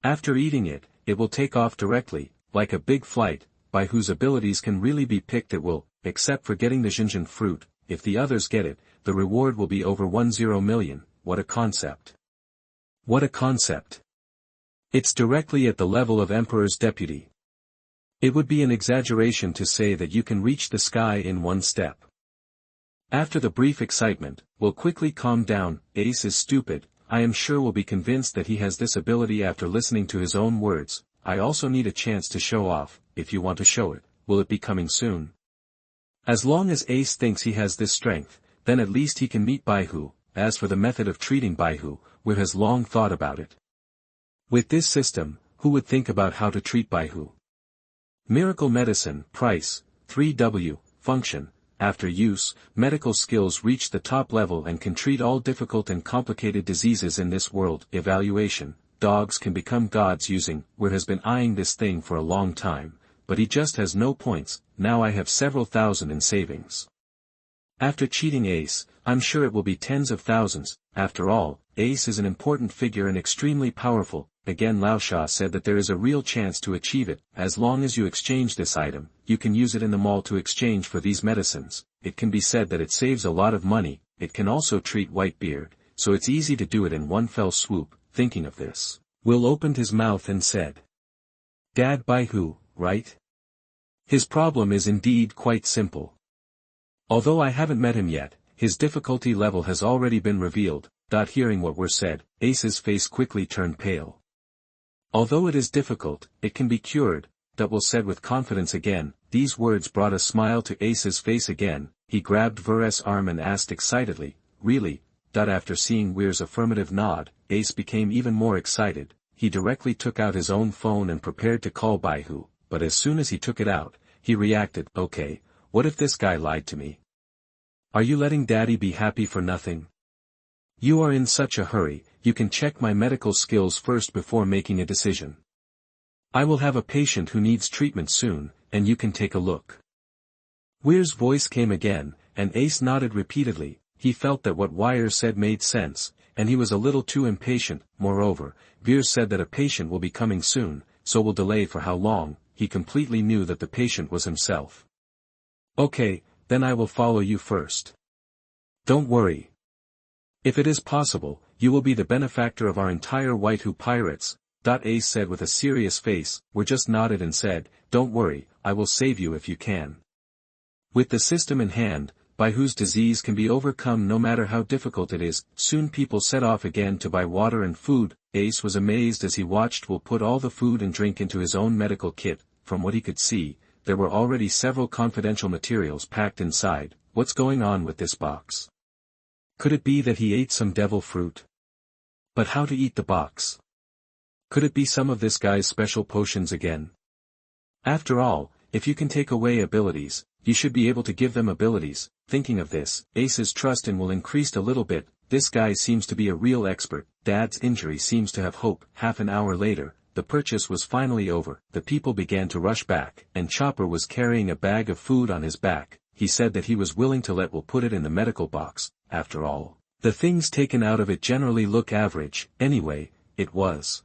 After eating it, it will take off directly, like a big flight, by whose abilities can really be picked it will, except for getting the Jinjin fruit. If the others get it, the reward will be over 10 million. What a concept. What a concept. It's directly at the level of Emperor's deputy. It would be an exaggeration to say that you can reach the sky in one step. After the brief excitement, Will quickly calmed down. Ace is stupid. I am sure will be convinced that he has this ability after listening to his own words. I also need a chance to show off. If you want to show it, will it be coming soon? As long as Ace thinks he has this strength, then at least he can meet Baihu. As for the method of treating Baihu, Weir has long thought about it. With this system, who would think about how to treat Baihu? Miracle medicine, price, 3W, function. After use, medical skills reach the top level and can treat all difficult and complicated diseases in this world. Evaluation, dogs can become gods using. Weir has been eyeing this thing for a long time, but he just has no points. Now I have several thousand in savings. After cheating Ace, I'm sure it will be tens of thousands. After all, Ace is an important figure and extremely powerful. Again Lao Sha said that there is a real chance to achieve it. As long as you exchange this item, you can use it in the mall to exchange for these medicines. It can be said that it saves a lot of money. It can also treat Whitebeard, so it's easy to do it in one fell swoop. Thinking of this, Will opened his mouth and said, Dad Baihu, right? His problem is indeed quite simple. Although I haven't met him yet, his difficulty level has already been revealed. Hearing what were said, Ace's face quickly turned pale. Although it is difficult, it can be cured, Will said with confidence again. These words brought a smile to Ace's face again. He grabbed Ver's arm and asked excitedly, really? After seeing Weir's affirmative nod, Ace became even more excited. He directly took out his own phone and prepared to call Baihu, but as soon as he took it out, he reacted, okay, what if this guy lied to me? Are you letting Daddy be happy for nothing? You are in such a hurry, you can check my medical skills first before making a decision. I will have a patient who needs treatment soon, and you can take a look. Weir's voice came again, and Ace nodded repeatedly. He felt that what Weir said made sense, and he was a little too impatient. Moreover, Veer said that a patient will be coming soon, so will delay for how long. He completely knew that the patient was himself. Okay, then I will follow you first. Don't worry. If it is possible, you will be the benefactor of our entire Whitehoo pirates. Ace said with a serious face. We just nodded and said, don't worry, I will save you if you can. With the system in hand, Baihu's disease can be overcome no matter how difficult it is. Soon people set off again to buy water and food. Ace was amazed as he watched Will put all the food and drink into his own medical kit. From what he could see, there were already several confidential materials packed inside. What's going on with this box? Could it be that he ate some devil fruit? But how to eat the box? Could it be some of this guy's special potions again? After all, if you can take away abilities, you should be able to give them abilities. Thinking of this, Ace's trust in Will increased a little bit. This guy seems to be a real expert. Dad's injury seems to have hope. Half an hour later, the purchase was finally over. The people began to rush back, and Chopper was carrying a bag of food on his back. He said that he was willing to let Will put it in the medical box. After all, the things taken out of it generally look average. Anyway, it was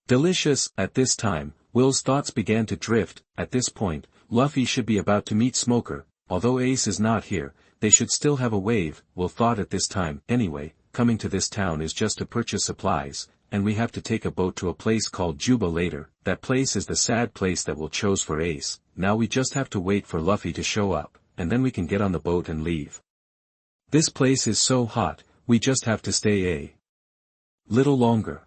delicious. At this time, Will's thoughts began to drift. At this point, Luffy should be about to meet Smoker. Although Ace is not here, they should still have a wave. Will thought at this time. Anyway, coming to this town is just to purchase supplies, and we have to take a boat to a place called Juba later. That place is the sad place that Will chose for Ace. Now we just have to wait for Luffy to show up, and then we can get on the boat and leave. This place is so hot, we just have to stay a little longer.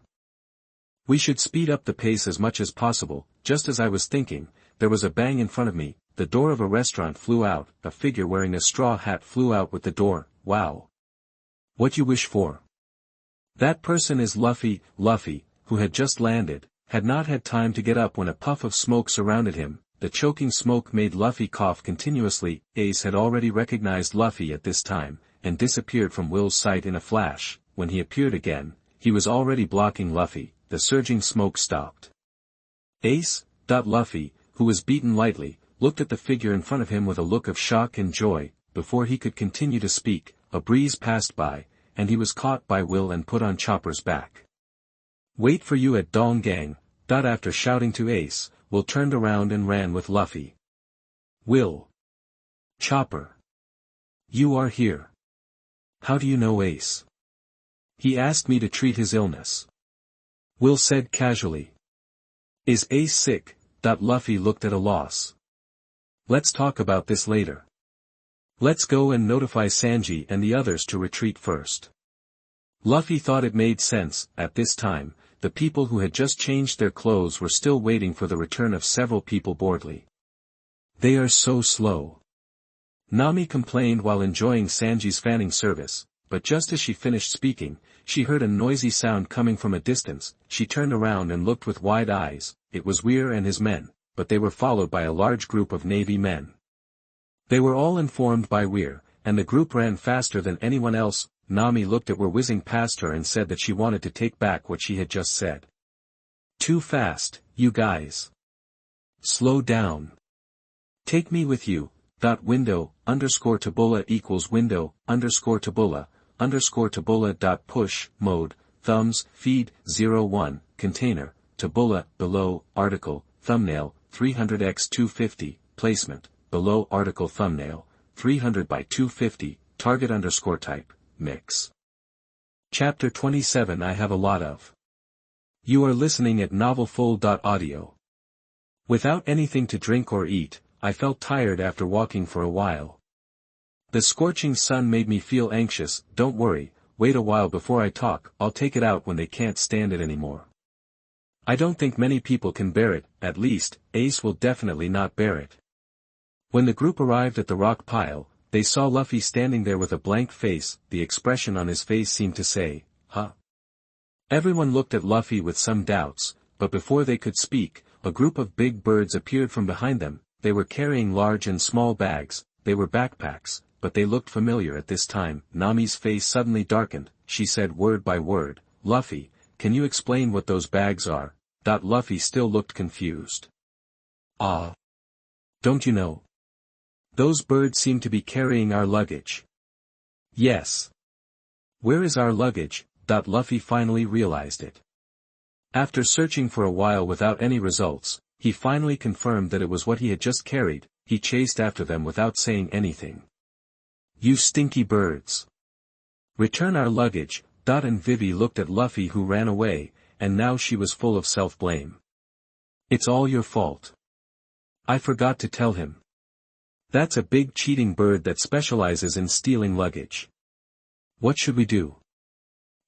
We should speed up the pace as much as possible. Just as I was thinking, there was a bang in front of me. The door of a restaurant flew out. A figure wearing a straw hat flew out with the door. Wow. What you wish for? That person is Luffy. Luffy, who had just landed, had not had time to get up when a puff of smoke surrounded him. The choking smoke made Luffy cough continuously. Ace had already recognized Luffy at this time, and disappeared from Will's sight in a flash. When he appeared again, he was already blocking Luffy. The surging smoke stopped. Ace, Luffy, who was beaten lightly, looked at the figure in front of him with a look of shock and joy. Before he could continue to speak, a breeze passed by, and he was caught by Will and put on Chopper's back. Wait for you at Donggang. After shouting to Ace, Will turned around and ran with Luffy. Will. Chopper. You are here. How do you know Ace? He asked me to treat his illness. Will said casually. Is Ace sick? Luffy looked at a loss. Let's talk about this later. Let's go and notify Sanji and the others to retreat first. Luffy thought it made sense. At this time, the people who had just changed their clothes were still waiting for the return of several people boredly. They are so slow. Nami complained while enjoying Sanji's fanning service, but just as she finished speaking, she heard a noisy sound coming from a distance. She turned around and looked with wide eyes. It was Weir and his men, but they were followed by a large group of Navy men. They were all informed by Weir, and the group ran faster than anyone else. Nami looked at Weir whizzing past her and said that she wanted to take back what she had just said. Too fast, you guys. Slow down. Take me with you. Window, _Taboola equals window, _Taboola, _Taboola. Push, mode, thumbs, feed, 01, container, Taboola, below, article, thumbnail, 300x250, placement, below article thumbnail, 300 by 250, target _type, mix. Chapter 27 I have a lot of. You are listening at novelfull.audio. Without anything to drink or eat, I felt tired after walking for a while. The scorching sun made me feel anxious. Don't worry, wait a while before I talk, I'll take it out when they can't stand it anymore. I don't think many people can bear it, at least, Ace will definitely not bear it. When the group arrived at the rock pile, they saw Luffy standing there with a blank face. The expression on his face seemed to say, huh? Everyone looked at Luffy with some doubts, but before they could speak, a group of big birds appeared from behind them. They were carrying large and small bags. They were backpacks, but they looked familiar at this time. Nami's face suddenly darkened. She said word by word, Luffy, can you explain what those bags are? Luffy still looked confused. Ah. Don't you know? Those birds seem to be carrying our luggage. Yes. Where is our luggage? Luffy finally realized it. After searching for a while without any results, he finally confirmed that it was what he had just carried. He chased after them without saying anything. You stinky birds. Return our luggage. And Vivi looked at Luffy, who ran away, and now she was full of self-blame. It's all your fault. I forgot to tell him. That's a big cheating bird that specializes in stealing luggage. What should we do?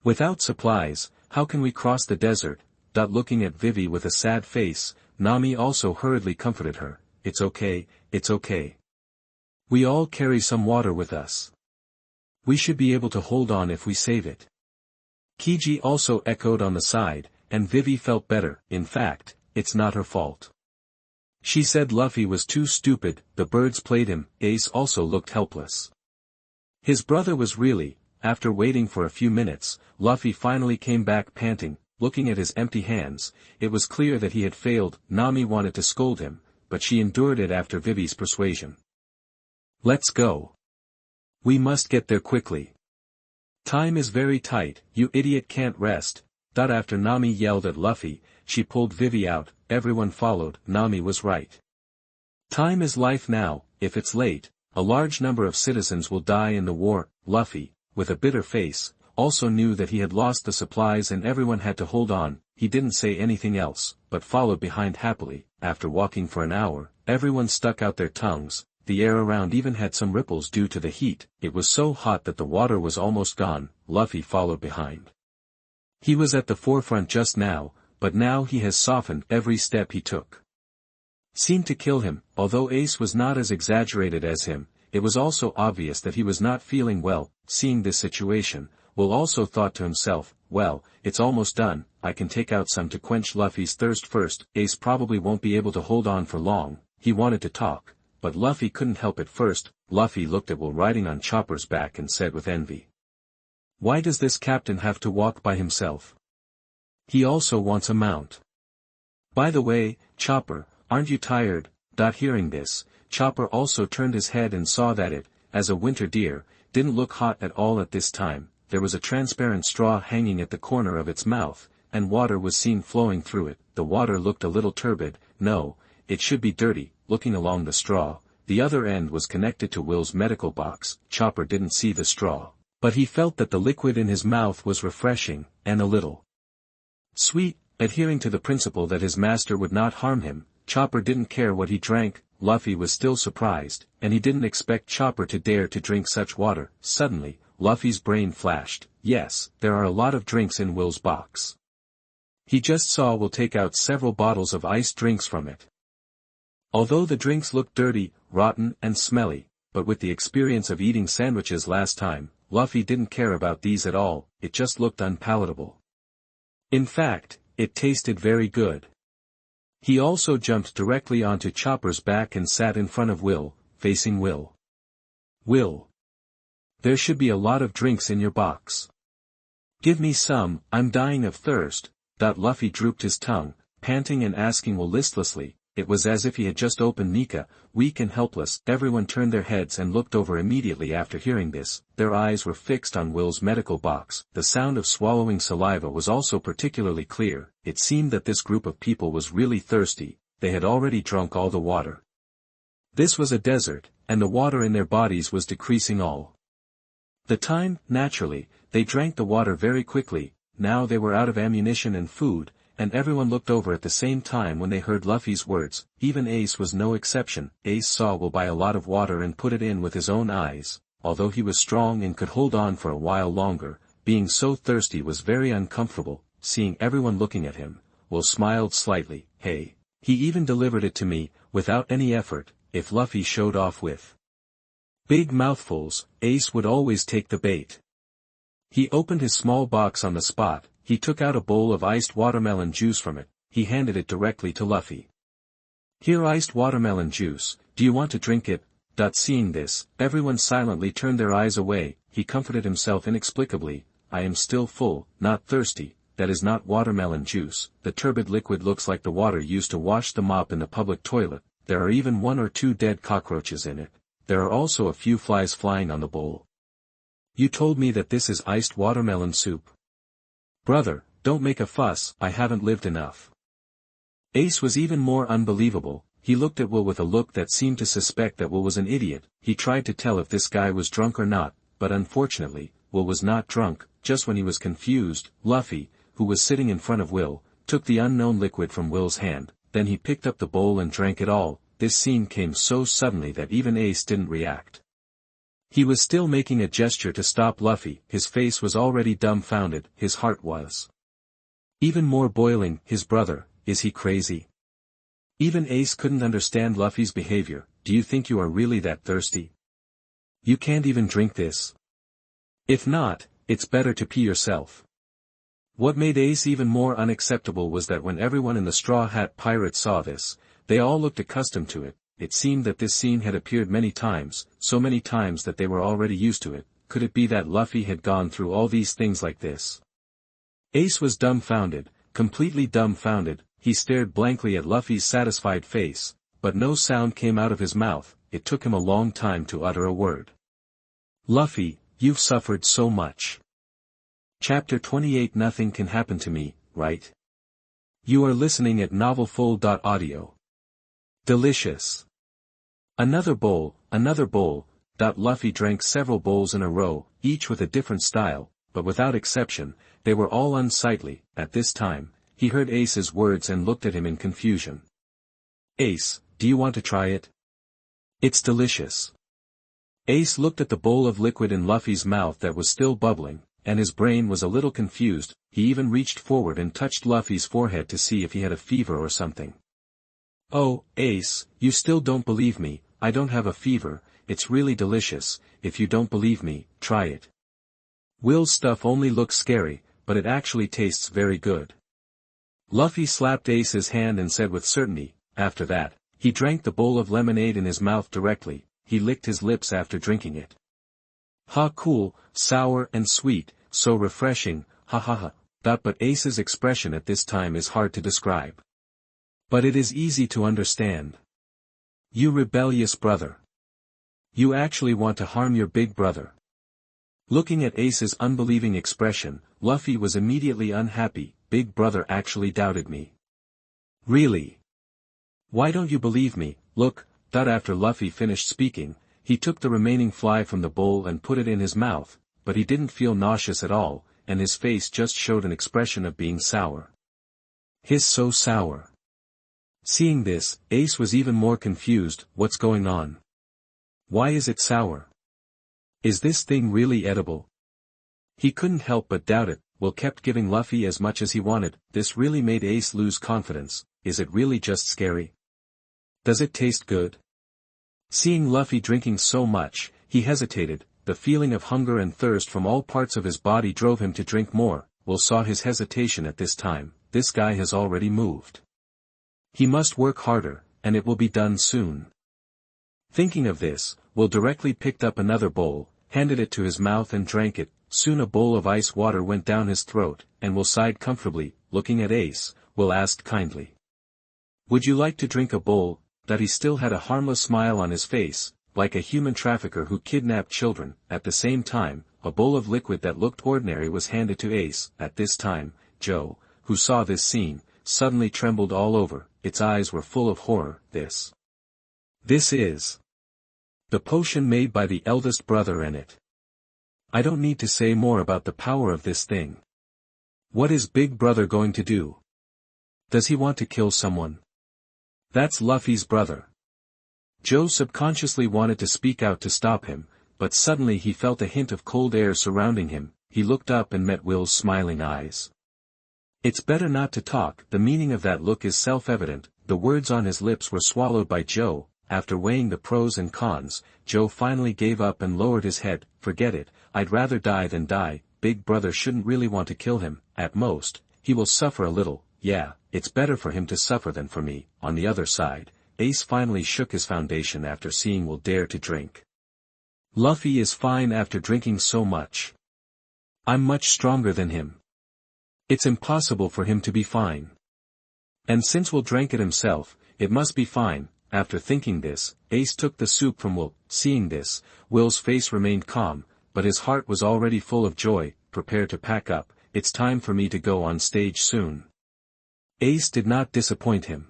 Without supplies, how can we cross the desert? Looking at Vivi with a sad face, Nami also hurriedly comforted her. It's okay, it's okay. We all carry some water with us. We should be able to hold on if we save it. Kiji also echoed on the side, and Vivi felt better. In fact, it's not her fault. She said Luffy was too stupid. The birds played him. Ace also looked helpless. His brother was really. After waiting for a few minutes, Luffy finally came back panting, looking at his empty hands. It was clear that he had failed. Nami wanted to scold him, but she endured it after Vivi's persuasion. Let's go. We must get there quickly. Time is very tight, you idiot can't rest. After Nami yelled at Luffy, she pulled Vivi out. Everyone followed. Nami was right. Time is life now. If it's late, a large number of citizens will die in the war. Luffy, with a bitter face, also knew that he had lost the supplies and everyone had to hold on. He didn't say anything else, but followed behind happily. After walking for an hour, everyone stuck out their tongues. The air around even had some ripples due to the heat. It was so hot that the water was almost gone. Luffy followed behind. He was at the forefront just now, but now he has softened. Every step he took seemed to kill him. Although Ace was not as exaggerated as him, it was also obvious that he was not feeling well. Seeing this situation, Will also thought to himself, well, it's almost done, I can take out some to quench Luffy's thirst first. Ace probably won't be able to hold on for long. He wanted to talk, but Luffy couldn't help it. First, Luffy looked at Will riding on Chopper's back and said with envy, why does this captain have to walk by himself? He also wants a mount. By the way, Chopper, aren't you tired? Hearing this, Chopper also turned his head and saw that it, as a winter deer, didn't look hot at all at this time. There was a transparent straw hanging at the corner of its mouth, and water was seen flowing through it. The water looked a little turbid. No, it should be dirty. Looking along the straw, the other end was connected to Will's medical box. Chopper didn't see the straw, but he felt that the liquid in his mouth was refreshing, and a little sweet. Adhering to the principle that his master would not harm him, Chopper didn't care what he drank. Luffy was still surprised, and he didn't expect Chopper to dare to drink such water. Suddenly, Luffy's brain flashed. Yes, there are a lot of drinks in Will's box. He just saw Will take out several bottles of iced drinks from it. Although the drinks looked dirty, rotten, and smelly, but with the experience of eating sandwiches last time, Luffy didn't care about these at all. It just looked unpalatable. In fact, it tasted very good. He also jumped directly onto Chopper's back and sat in front of Will, facing Will. Will, there should be a lot of drinks in your box. Give me some, I'm dying of thirst. Luffy drooped his tongue, panting and asking Will listlessly. It was as if he had just opened Nika, weak and helpless. Everyone turned their heads and looked over immediately after hearing this. Their eyes were fixed on Will's medical box. The sound of swallowing saliva was also particularly clear. It seemed that this group of people was really thirsty. They had already drunk all the water. This was a desert, and the water in their bodies was decreasing all the time. Naturally, they drank the water very quickly. Now they were out of ammunition and food, and everyone looked over at the same time when they heard Luffy's words. Even Ace was no exception. Ace saw Will buy a lot of water and put it in with his own eyes. although he was strong and could hold on for a while longer, being so thirsty was very uncomfortable. Seeing everyone looking at him, Will smiled slightly. Hey. He even delivered it to me, without any effort. If Luffy showed off with big mouthfuls, Ace would always take the bait. He opened his small box on the spot, he took out a bowl of iced watermelon juice from it, he handed it directly to Luffy. Here, iced watermelon juice, do you want to drink it? Seeing this, everyone silently turned their eyes away. He comforted himself inexplicably. I am still full, not thirsty. That is not watermelon juice. The turbid liquid looks like the water used to wash the mop in the public toilet. There are even 1 or 2 dead cockroaches in it. There are also a few flies flying on the bowl. You told me that this is iced watermelon soup. Brother, don't make a fuss, I haven't lived enough. Ace was even more unbelievable. He looked at Will with a look that seemed to suspect that Will was an idiot. He tried to tell if this guy was drunk or not, but unfortunately, Will was not drunk. Just when he was confused, Luffy, who was sitting in front of Will, took the unknown liquid from Will's hand, then he picked up the bowl and drank it all. This scene came so suddenly that even Ace didn't react. He was still making a gesture to stop Luffy, his face was already dumbfounded, his heart was even more boiling. His brother, is he crazy? Even Ace couldn't understand Luffy's behavior. Do you think you are really that thirsty? You can't even drink this? If not, it's better to pee yourself. What made Ace even more unacceptable was that when everyone in the Straw Hat Pirates saw this, they all looked accustomed to it. It seemed that this scene had appeared many times, so many times that they were already used to it. Could it be that Luffy had gone through all these things like this? Ace was dumbfounded, completely dumbfounded. He stared blankly at Luffy's satisfied face, but no sound came out of his mouth. It took him a long time to utter a word. Luffy, you've suffered so much. Chapter 28. Nothing can happen to me, right? You are listening at novelfull.audio. Delicious. Another bowl, another bowl. Luffy drank several bowls in a row, each with a different style, but without exception, they were all unsightly. At this time, he heard Ace's words and looked at him in confusion. Ace, do you want to try it? It's delicious. Ace looked at the bowl of liquid in Luffy's mouth that was still bubbling, and his brain was a little confused. He even reached forward and touched Luffy's forehead to see if he had a fever or something. Oh, Ace, you still don't believe me. I don't have a fever. It's really delicious. If you don't believe me, try it. Will's stuff only looks scary, but it actually tastes very good. Luffy slapped Ace's hand and said with certainty. After that, he drank the bowl of lemonade in his mouth directly. He licked his lips after drinking it. Ha, cool, sour and sweet, so refreshing, ha ha ha. But Ace's expression at this time is hard to describe. But it is easy to understand. You rebellious brother. You actually want to harm your big brother. Looking at Ace's unbelieving expression, Luffy was immediately unhappy. Big brother actually doubted me. Really? Why don't you believe me? Look. After Luffy finished speaking, he took the remaining fly from the bowl and put it in his mouth, but he didn't feel nauseous at all, and his face just showed an expression of being sour. His so sour. Seeing this, Ace was even more confused. What's going on? Why is it sour? Is this thing really edible? He couldn't help but doubt it. Will kept giving Luffy as much as he wanted. This really made Ace lose confidence. Is it really just scary? Does it taste good? Seeing Luffy drinking so much, he hesitated. The feeling of hunger and thirst from all parts of his body drove him to drink more. Will saw his hesitation at this time. This guy has already moved. He must work harder, and it will be done soon. Thinking of this, Will directly picked up another bowl, handed it to his mouth and drank it. Soon a bowl of ice water went down his throat, and Will sighed comfortably. Looking at Ace, Will asked kindly. Would you like to drink a bowl? He still had a harmless smile on his face, like a human trafficker who kidnapped children. At the same time, a bowl of liquid that looked ordinary was handed to Ace. At this time, Joe, who saw this scene, suddenly trembled all over. Its eyes were full of horror. This is the potion made by the eldest brother in it. I don't need to say more about the power of this thing. What is Big Brother going to do? Does he want to kill someone? That's Luffy's brother. Joe subconsciously wanted to speak out to stop him, but suddenly he felt a hint of cold air surrounding him. He looked up and met Will's smiling eyes. "It's better not to talk." The meaning of that look is self-evident. The words on his lips were swallowed by Joe. After weighing the pros and cons, Joe finally gave up and lowered his head. "Forget it, I'd rather die than die. Big brother shouldn't really want to kill him. At most, he will suffer a little. Yeah, it's better for him to suffer than for me." On the other side, Ace finally shook his foundation after seeing Will dare to drink. "Luffy is fine after drinking so much. I'm much stronger than him. It's impossible for him to be fine. And since Will drank it himself, it must be fine." After thinking this, Ace took the soup from Will. Seeing this, Will's face remained calm, but his heart was already full of joy. "Prepare to pack up, it's time for me to go on stage soon." Ace did not disappoint him.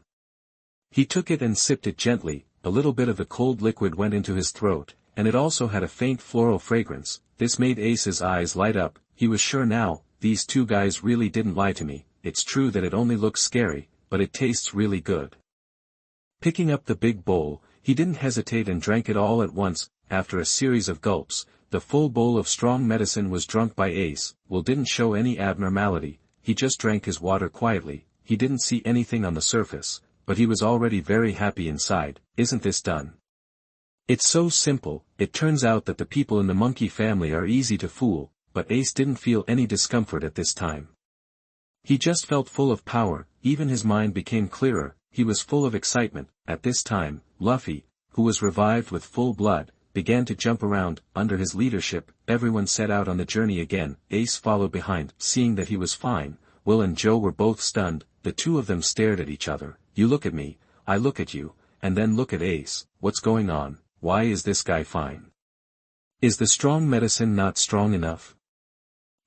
He took it and sipped it gently. A little bit of the cold liquid went into his throat, and it also had a faint floral fragrance. This made Ace's eyes light up. He was sure now, these two guys really didn't lie to me. It's true that it only looks scary, but it tastes really good. Picking up the big bowl, he didn't hesitate and drank it all at once. After a series of gulps, the full bowl of strong medicine was drunk by Ace. Will didn't show any abnormality. He just drank his water quietly. He didn't see anything on the surface, but he was already very happy inside. "Isn't this done? It's so simple." It turns out that the people in the monkey family are easy to fool, but Ace didn't feel any discomfort at this time. He just felt full of power. Even his mind became clearer. He was full of excitement. At this time, Luffy, who was revived with full blood, began to jump around. Under his leadership, everyone set out on the journey again. Ace followed behind. Seeing that he was fine, Will and Joe were both stunned. The two of them stared at each other. "You look at me, I look at you, and then look at Ace. What's going on? Why is this guy fine? Is the strong medicine not strong enough?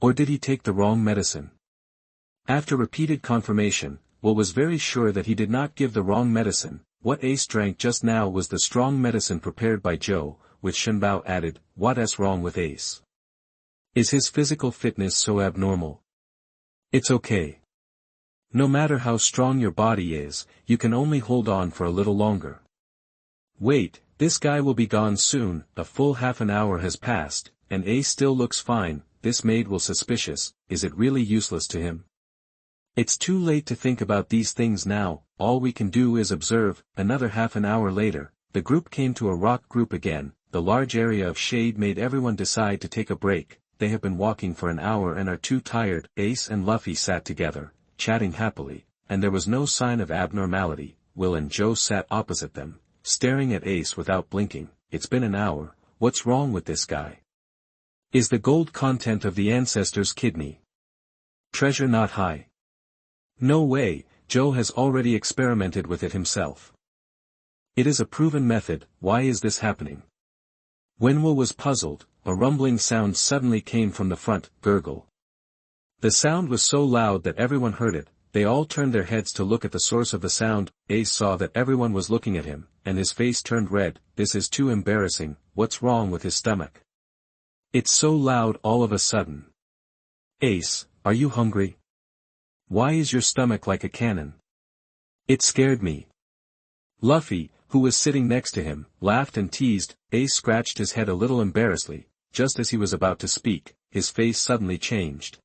Or did he take the wrong medicine?" After repeated confirmation, Will was very sure that he did not give the wrong medicine. What Ace drank just now was the strong medicine prepared by Joe. With Shinbao added, "What's wrong with Ace? Is his physical fitness so abnormal? It's okay. No matter how strong your body is, you can only hold on for a little longer. Wait, this guy will be gone soon." A full half an hour has passed, and Ace still looks fine. This made Will suspicious. Is it really useless to him? It's too late to think about these things now. All we can do is observe. Another half an hour later, the group came to a rock group again. The large area of shade made everyone decide to take a break. They have been walking for an hour and are too tired. Ace and Luffy sat together, chatting happily, and there was no sign of abnormality. Will and Joe sat opposite them, staring at Ace without blinking. "It's been an hour, what's wrong with this guy? Is the gold content of the ancestors' kidney treasure not high? No way, Joe has already experimented with it himself. It is a proven method. Why is this happening?" When Will was puzzled, a rumbling sound suddenly came from the front. Gurgle. The sound was so loud that everyone heard it. They all turned their heads to look at the source of the sound. Ace saw that everyone was looking at him, and his face turned red. "This is too embarrassing. What's wrong with his stomach? It's so loud all of a sudden. Ace, are you hungry? Why is your stomach like a cannon? It scared me." Luffy, who was sitting next to him, laughed and teased. Ace scratched his head a little embarrassedly. Just as he was about to speak, his face suddenly changed.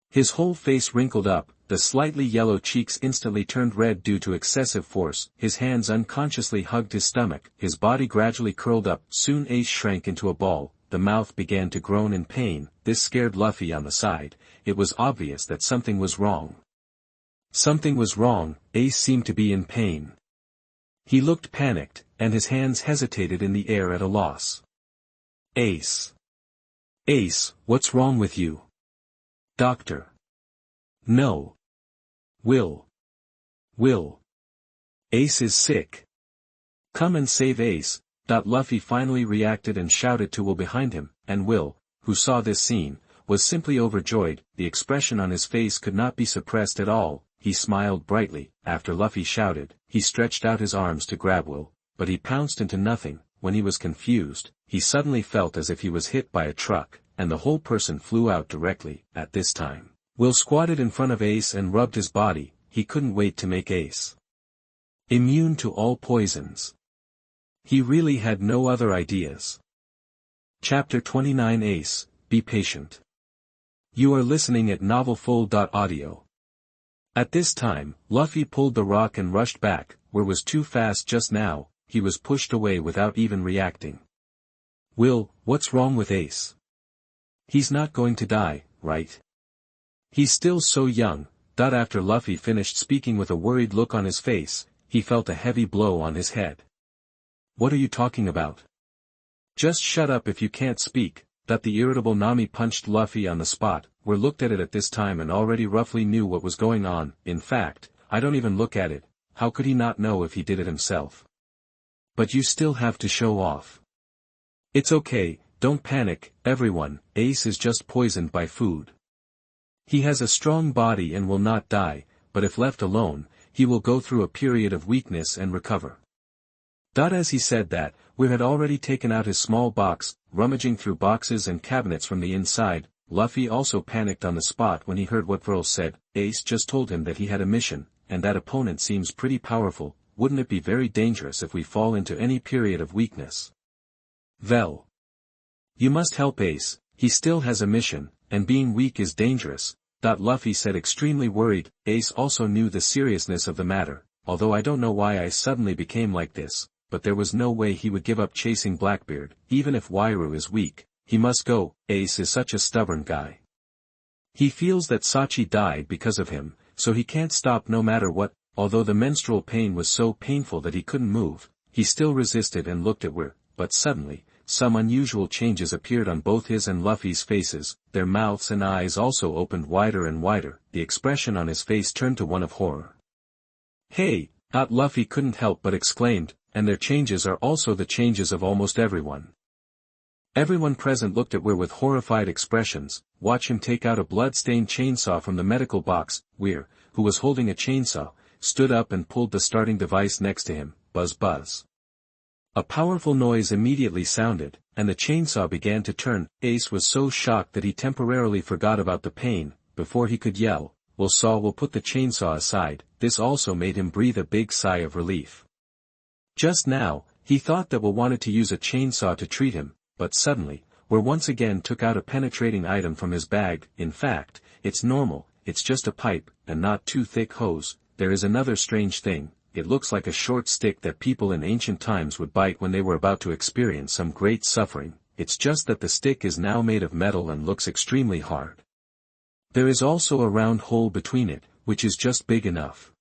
His whole face wrinkled up, the slightly yellow cheeks instantly turned red due to excessive force. His hands unconsciously hugged his stomach. His body gradually curled up. Soon Ace shrank into a ball. The mouth began to groan in pain. This scared Luffy on the side. It was obvious that something was wrong. Something was wrong. Ace seemed to be in pain. He looked panicked, and his hands hesitated in the air at a loss. "Ace. Ace, what's wrong with you? Doctor. No. Will. Ace is sick. Come and save Ace." Luffy finally reacted and shouted to Will behind him, and Will, who saw this scene, was simply overjoyed. The expression on his face could not be suppressed at all. He smiled brightly. After Luffy shouted, he stretched out his arms to grab Will, but he pounced into nothing. When he was confused, he suddenly felt as if he was hit by a truck, and the whole person flew out directly. At this time, Will squatted in front of Ace and rubbed his body. He couldn't wait to make Ace immune to all poisons. He really had no other ideas. Chapter 29 Ace, Be Patient. You are listening at novelfull.audio. At this time, Luffy pulled the rock and rushed back, where was too fast just now. He was pushed away without even reacting. Will, what's wrong with Ace? He's not going to die, right? He's still so young. After Luffy finished speaking with a worried look on his face, he felt a heavy blow on his head. What are you talking about? Just shut up if you can't speak. The irritable Nami punched Luffy on the spot, where looked at it at this time and already roughly knew what was going on. In fact, I don't even look at it. How could he not know if he did it himself? But you still have to show off. It's okay, don't panic, everyone. Ace is just poisoned by food. He has a strong body and will not die, but if left alone, he will go through a period of weakness and recover. As he said that, Weir had already taken out his small box, rummaging through boxes and cabinets from the inside. Luffy also panicked on the spot when he heard what Vril said. Ace just told him that he had a mission, and that opponent seems pretty powerful. Wouldn't it be very dangerous if we fall into any period of weakness? Vel. You must help Ace, he still has a mission, and being weak is dangerous. Luffy said, extremely worried. Ace also knew the seriousness of the matter, although I don't know why I suddenly became like this. But there was no way he would give up chasing Blackbeard. Even if Wairu is weak, he must go. Ace is such a stubborn guy. He feels that Sachi died because of him, so he can't stop no matter what. Although the menstrual pain was so painful that he couldn't move, he still resisted and looked at Weir. But suddenly, some unusual changes appeared on both his and Luffy's faces. Their mouths and eyes also opened wider and wider. The expression on his face turned to one of horror. Hey! Luffy couldn't help but exclaimed. And their changes are also the changes of almost everyone. Everyone present looked at Weir with horrified expressions. Watch him take out a blood-stained chainsaw from the medical box. Weir, who was holding a chainsaw, stood up and pulled the starting device next to him. Buzz buzz. A powerful noise immediately sounded, and the chainsaw began to turn. Ace was so shocked that he temporarily forgot about the pain. Before he could yell, we'll put the chainsaw aside. This also made him breathe a big sigh of relief. Just now, he thought that Will wanted to use a chainsaw to treat him, but suddenly, Weir once again took out a penetrating item from his bag. In fact, it's normal, it's just a pipe, and not too thick hose. There is another strange thing, it looks like a short stick that people in ancient times would bite when they were about to experience some great suffering. It's just that the stick is now made of metal and looks extremely hard. There is also a round hole between it, which is just big enough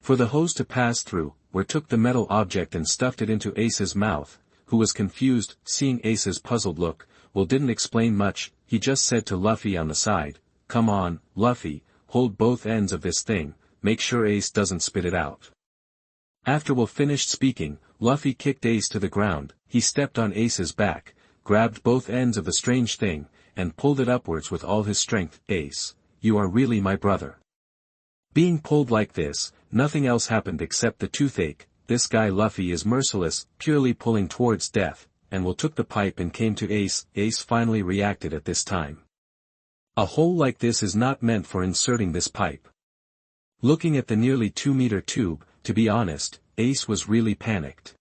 for the hose to pass through. Weir took the metal object and stuffed it into Ace's mouth, who was confused. Seeing Ace's puzzled look, Will didn't explain much. He just said to Luffy on the side, "Come on, Luffy, hold both ends of this thing, make sure Ace doesn't spit it out." After Will finished speaking, Luffy kicked Ace to the ground. He stepped on Ace's back, grabbed both ends of the strange thing, and pulled it upwards with all his strength. Ace, you are really my brother. Being pulled like this, nothing else happened except the toothache. This guy Luffy is merciless, purely pulling towards death, and Will took the pipe and came to Ace. Ace finally reacted at this time. A hole like this is not meant for inserting this pipe. Looking at the nearly 2-meter tube, to be honest, Ace was really panicked.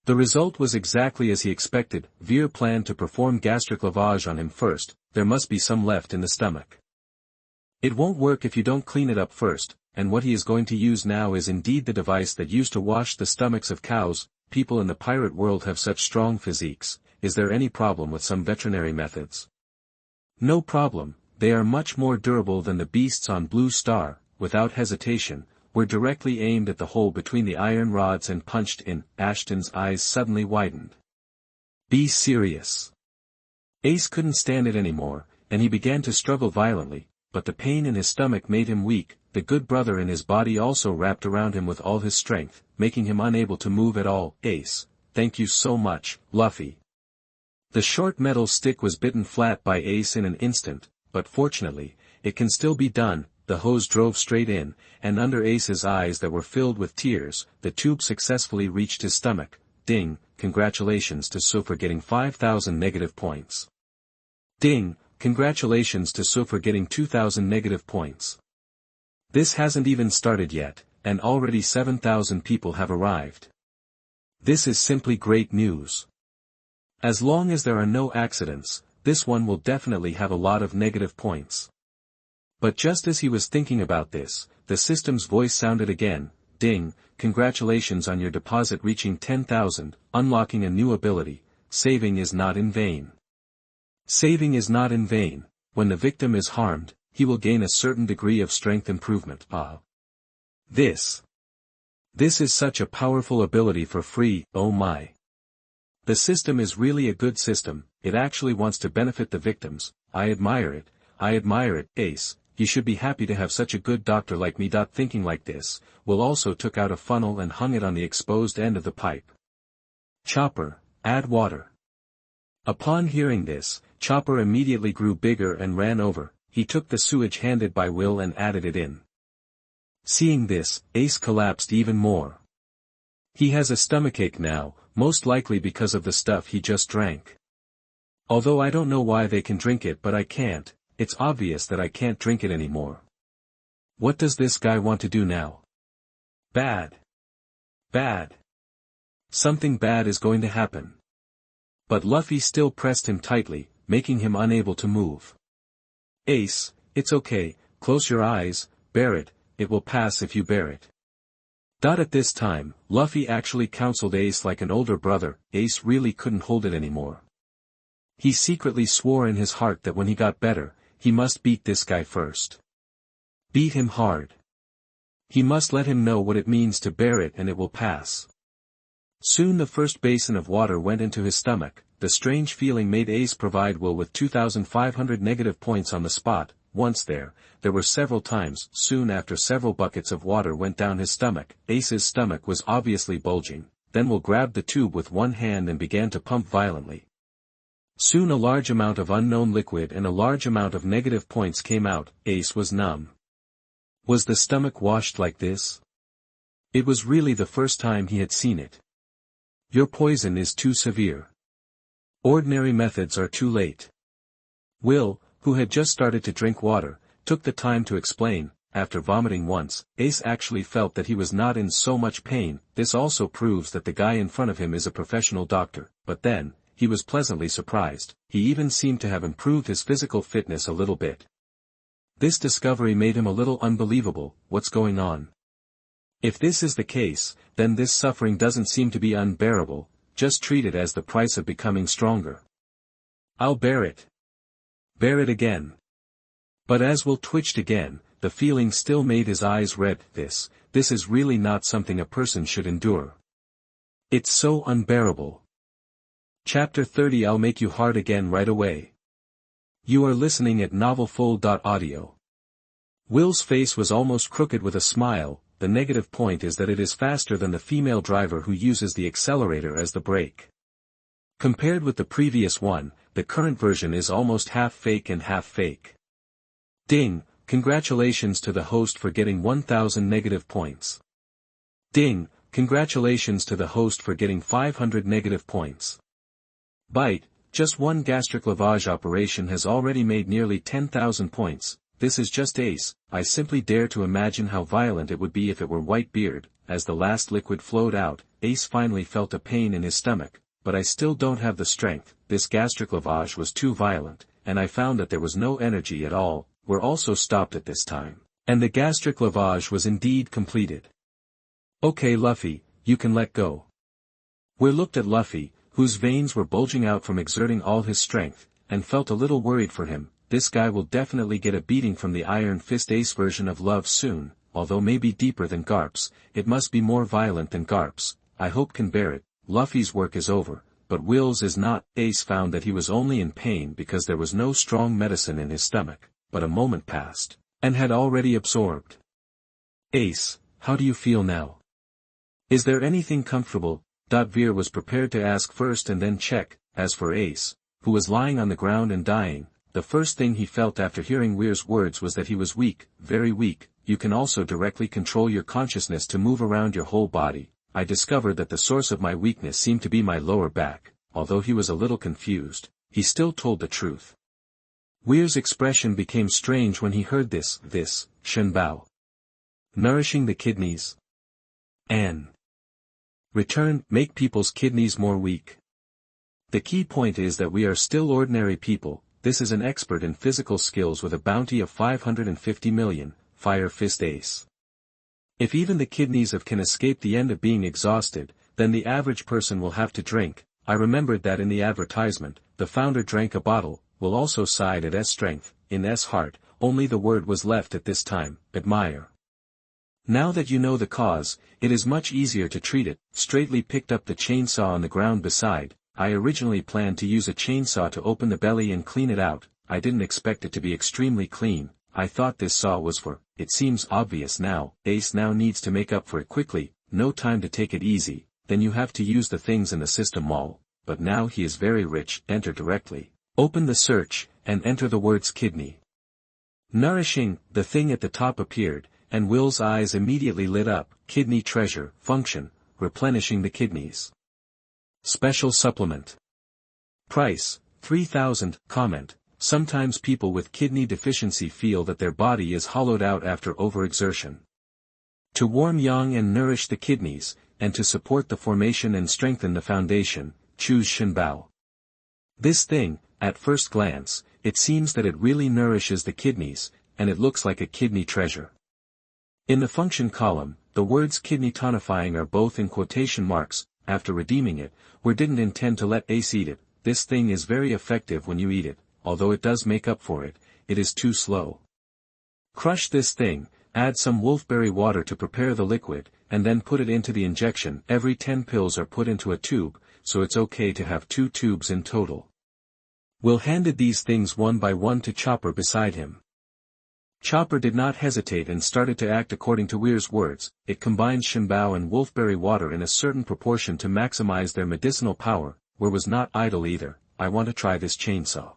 The result was exactly as he expected. Veer planned to perform gastric lavage on him first. There must be some left in the stomach. It won't work if you don't clean it up first, and what he is going to use now is indeed the device that used to wash the stomachs of cows. People in the pirate world have such strong physiques. Is there any problem with some veterinary methods? No problem, they are much more durable than the beasts on Blue Star. Without hesitation, Weir directly aimed at the hole between the iron rods and punched in. Ashton's eyes suddenly widened. Be serious. Ace couldn't stand it anymore, and he began to struggle violently, but the pain in his stomach made him weak. The good brother in his body also wrapped around him with all his strength, making him unable to move at all. Ace, thank you so much, Luffy. The short metal stick was bitten flat by Ace in an instant, but fortunately, it can still be done. The hose drove straight in, and under Ace's eyes that were filled with tears, the tube successfully reached his stomach. Ding, congratulations to So for getting 5,000 negative points. Ding, congratulations to So for getting 2,000 negative points. This hasn't even started yet, and already 7,000 people have arrived. This is simply great news. As long as there are no accidents, this one will definitely have a lot of negative points. But just as he was thinking about this, the system's voice sounded again, "Ding, congratulations on your deposit reaching 10,000, unlocking a new ability, saving is not in vain. Saving is not in vain. When the victim is harmed, he will gain a certain degree of strength improvement." This is such a powerful ability for free, oh my. The system is really a good system, it actually wants to benefit the victims. I admire it, Ace, you should be happy to have such a good doctor like me. Thinking like this, Will also took out a funnel and hung it on the exposed end of the pipe. "Chopper, add water." Upon hearing this, Chopper immediately grew bigger and ran over. He took the sewage handed by Will and added it in. Seeing this, Ace collapsed even more. He has a stomachache now, most likely because of the stuff he just drank. Although I don't know why they can drink it but I can't, it's obvious that I can't drink it anymore. What does this guy want to do now? Bad. Bad. Something bad is going to happen. But Luffy still pressed him tightly, making him unable to move. "Ace, it's okay, close your eyes, bear it, it will pass if you bear it." At this time, Luffy actually counseled Ace like an older brother. Ace really couldn't hold it anymore. He secretly swore in his heart that when he got better, he must beat this guy first. Beat him hard. He must let him know what it means to bear it and it will pass. Soon the first basin of water went into his stomach. The strange feeling made Ace provide Will with 2,500 negative points on the spot. Once there were several times. Soon after several buckets of water went down his stomach. Ace's stomach was obviously bulging. Then Will grabbed the tube with one hand and began to pump violently. Soon a large amount of unknown liquid and a large amount of negative points came out. Ace was numb. Was the stomach washed like this? It was really the first time he had seen it. Your poison is too severe. Ordinary methods are too late. Will, who had just started to drink water, took the time to explain. After vomiting once, Ace actually felt that he was not in so much pain. This also proves that the guy in front of him is a professional doctor. But then, he was pleasantly surprised. He even seemed to have improved his physical fitness a little bit. This discovery made him a little unbelievable. What's going on? If this is the case, then this suffering doesn't seem to be unbearable. Just treat it as the price of becoming stronger. I'll bear it. Bear it again. But as Will twitched again, the feeling still made his eyes red. This is really not something a person should endure. It's so unbearable. Chapter 30. I'll make you hard again right away. You are listening at novelfull.audio. Will's face was almost crooked with a smile. The negative point is that it is faster than the female driver who uses the accelerator as the brake. Compared with the previous one, the current version is almost half fake and half fake. Ding, congratulations to the host for getting 1,000 negative points. Ding, congratulations to the host for getting 500 negative points. Bite, just one gastric lavage operation has already made nearly 10,000 points. This is just Ace. I simply dare to imagine how violent it would be if it were Whitebeard. As the last liquid flowed out, Ace finally felt a pain in his stomach. But I still don't have the strength. This gastric lavage was too violent, and I found that there was no energy at all. We're also stopped at this time. And the gastric lavage was indeed completed. Okay Luffy, you can let go. We looked at Luffy, whose veins were bulging out from exerting all his strength, and felt a little worried for him. This guy will definitely get a beating from the Iron Fist Ace version of love soon, although maybe deeper than Garp's. It must be more violent than Garp's. I hope can bear it. Luffy's work is over, but Will's is not. Ace found that he was only in pain because there was no strong medicine in his stomach, but a moment passed, and had already absorbed. Ace, how do you feel now? Is there anything comfortable? Veer was prepared to ask first and then check. As for Ace, who was lying on the ground and dying, the first thing he felt after hearing Weir's words was that he was weak, very weak. You can also directly control your consciousness to move around your whole body. I discovered that the source of my weakness seemed to be my lower back. Although he was a little confused, he still told the truth. Weir's expression became strange when he heard this, Shenbao. Nourishing the kidneys. And return, make people's kidneys more weak. The key point is that we are still ordinary people. This is an expert in physical skills with a bounty of 550 million, Fire Fist Ace. If even the kidneys of can escape the end of being exhausted, then the average person will have to drink. I remembered that in the advertisement, the founder drank a bottle, will also sighed at S strength, in S heart, only the word was left at this time, admire. Now that you know the cause, it is much easier to treat it. Straightly picked up the chainsaw on the ground beside. I originally planned to use a chainsaw to open the belly and clean it out. I didn't expect it to be extremely clean. I thought this saw was for, it seems obvious now. Ace now needs to make up for it quickly, no time to take it easy, then you have to use the things in the system mall. But now he is very rich. Enter directly. Open the search, and enter the words kidney. Nourishing, the thing at the top appeared, and Will's eyes immediately lit up. Kidney treasure, function, replenishing the kidneys. Special supplement. Price, 3,000, comment. Sometimes people with kidney deficiency feel that their body is hollowed out after overexertion. To warm young and nourish the kidneys, and to support the formation and strengthen the foundation, choose Shinbao. This thing, at first glance, it seems that it really nourishes the kidneys, and it looks like a kidney treasure. In the function column, the words kidney tonifying are both in quotation marks. After redeeming it, we didn't intend to let Ace eat it. This thing is very effective when you eat it, although it does make up for it, it is too slow. Crush this thing, add some wolfberry water to prepare the liquid, and then put it into the injection. Every 10 pills are put into a tube, so it's okay to have 2 tubes in total. Will handed these things one by one to Chopper beside him. Chopper did not hesitate and started to act according to Weir's words. It combined Shinbao and wolfberry water in a certain proportion to maximize their medicinal power. Weir was not idle either. I want to try this chainsaw.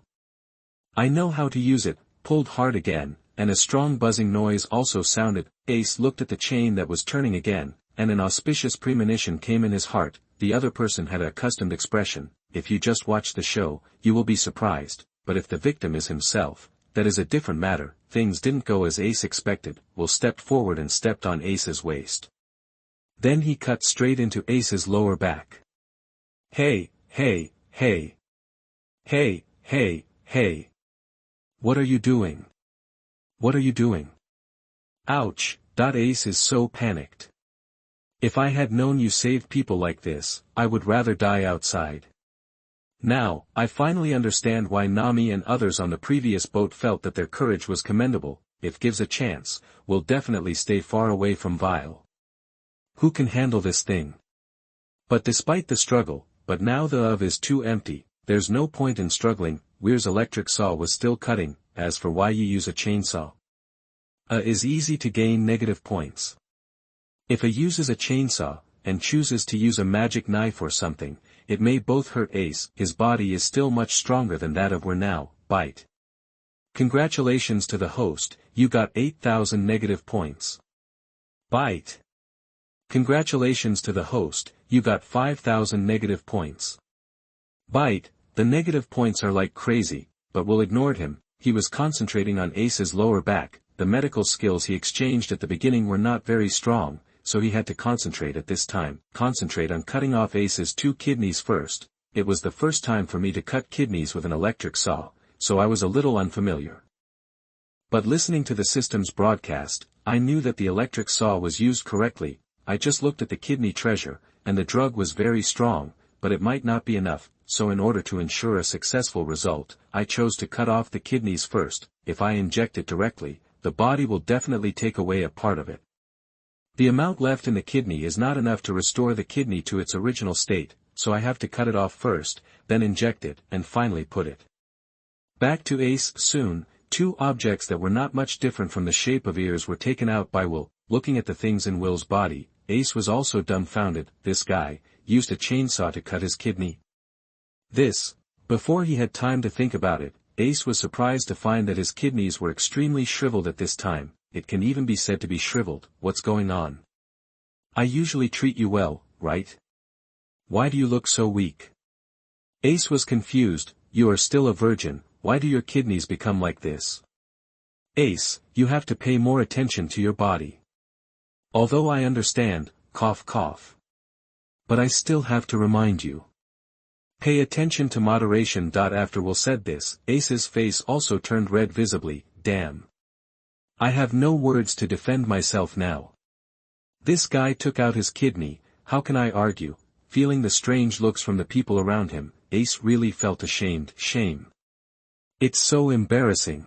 I know how to use it. Pulled hard again, and a strong buzzing noise also sounded. Ace looked at the chain that was turning again, and an auspicious premonition came in his heart. The other person had a accustomed expression. If you just watch the show, you will be surprised, but if the victim is himself, that is a different matter. Things didn't go as Ace expected. Will stepped forward and stepped on Ace's waist. Then he cut straight into Ace's lower back. Hey, hey, hey. Hey, hey, hey. What are you doing? What are you doing? Ouch. Ace is so panicked. If I had known you saved people like this, I would rather die outside. Now, I finally understand why Nami and others on the previous boat felt that their courage was commendable. If gives a chance, will definitely stay far away from Vile. Who can handle this thing? But despite the struggle, but now the oven is too empty, there's no point in struggling. Weir's electric saw was still cutting. As for why you use a chainsaw. Is easy to gain negative points. If a uses a chainsaw, and chooses to use a magic knife or something, it may both hurt Ace. His body is still much stronger than that of Weir now. Bite. Congratulations to the host, you got 8,000 negative points. Bite. Congratulations to the host, you got 5,000 negative points. Bite. The negative points are like crazy, but Will ignored him. He was concentrating on Ace's lower back. The medical skills he exchanged at the beginning were not very strong, so he had to concentrate at this time. Concentrate on cutting off Ace's 2 kidneys first. It was the first time for me to cut kidneys with an electric saw, so I was a little unfamiliar. But listening to the system's broadcast, I knew that the electric saw was used correctly. I just looked at the kidney treasure, and the drug was very strong, but it might not be enough, so in order to ensure a successful result, I chose to cut off the kidneys first. If I inject it directly, the body will definitely take away a part of it. The amount left in the kidney is not enough to restore the kidney to its original state, so I have to cut it off first, then inject it, and finally put it back to Ace. Soon, 2 objects that were not much different from the shape of ears were taken out by Will. Looking at the things in Will's body, Ace was also dumbfounded. This guy used a chainsaw to cut his kidney. Before he had time to think about it, Ace was surprised to find that his kidneys were extremely shriveled at this time. It can even be said to be shriveled. What's going on? I usually treat you well, right? Why do you look so weak? Ace was confused. You are still a virgin, why do your kidneys become like this? Ace, you have to pay more attention to your body. Although I understand, cough cough. But I still have to remind you. Pay attention to moderation. After Will said this, Ace's face also turned red visibly. Damn. I have no words to defend myself now. This guy took out his kidney, how can I argue? Feeling the strange looks from the people around him, Ace really felt ashamed. Shame. It's so embarrassing.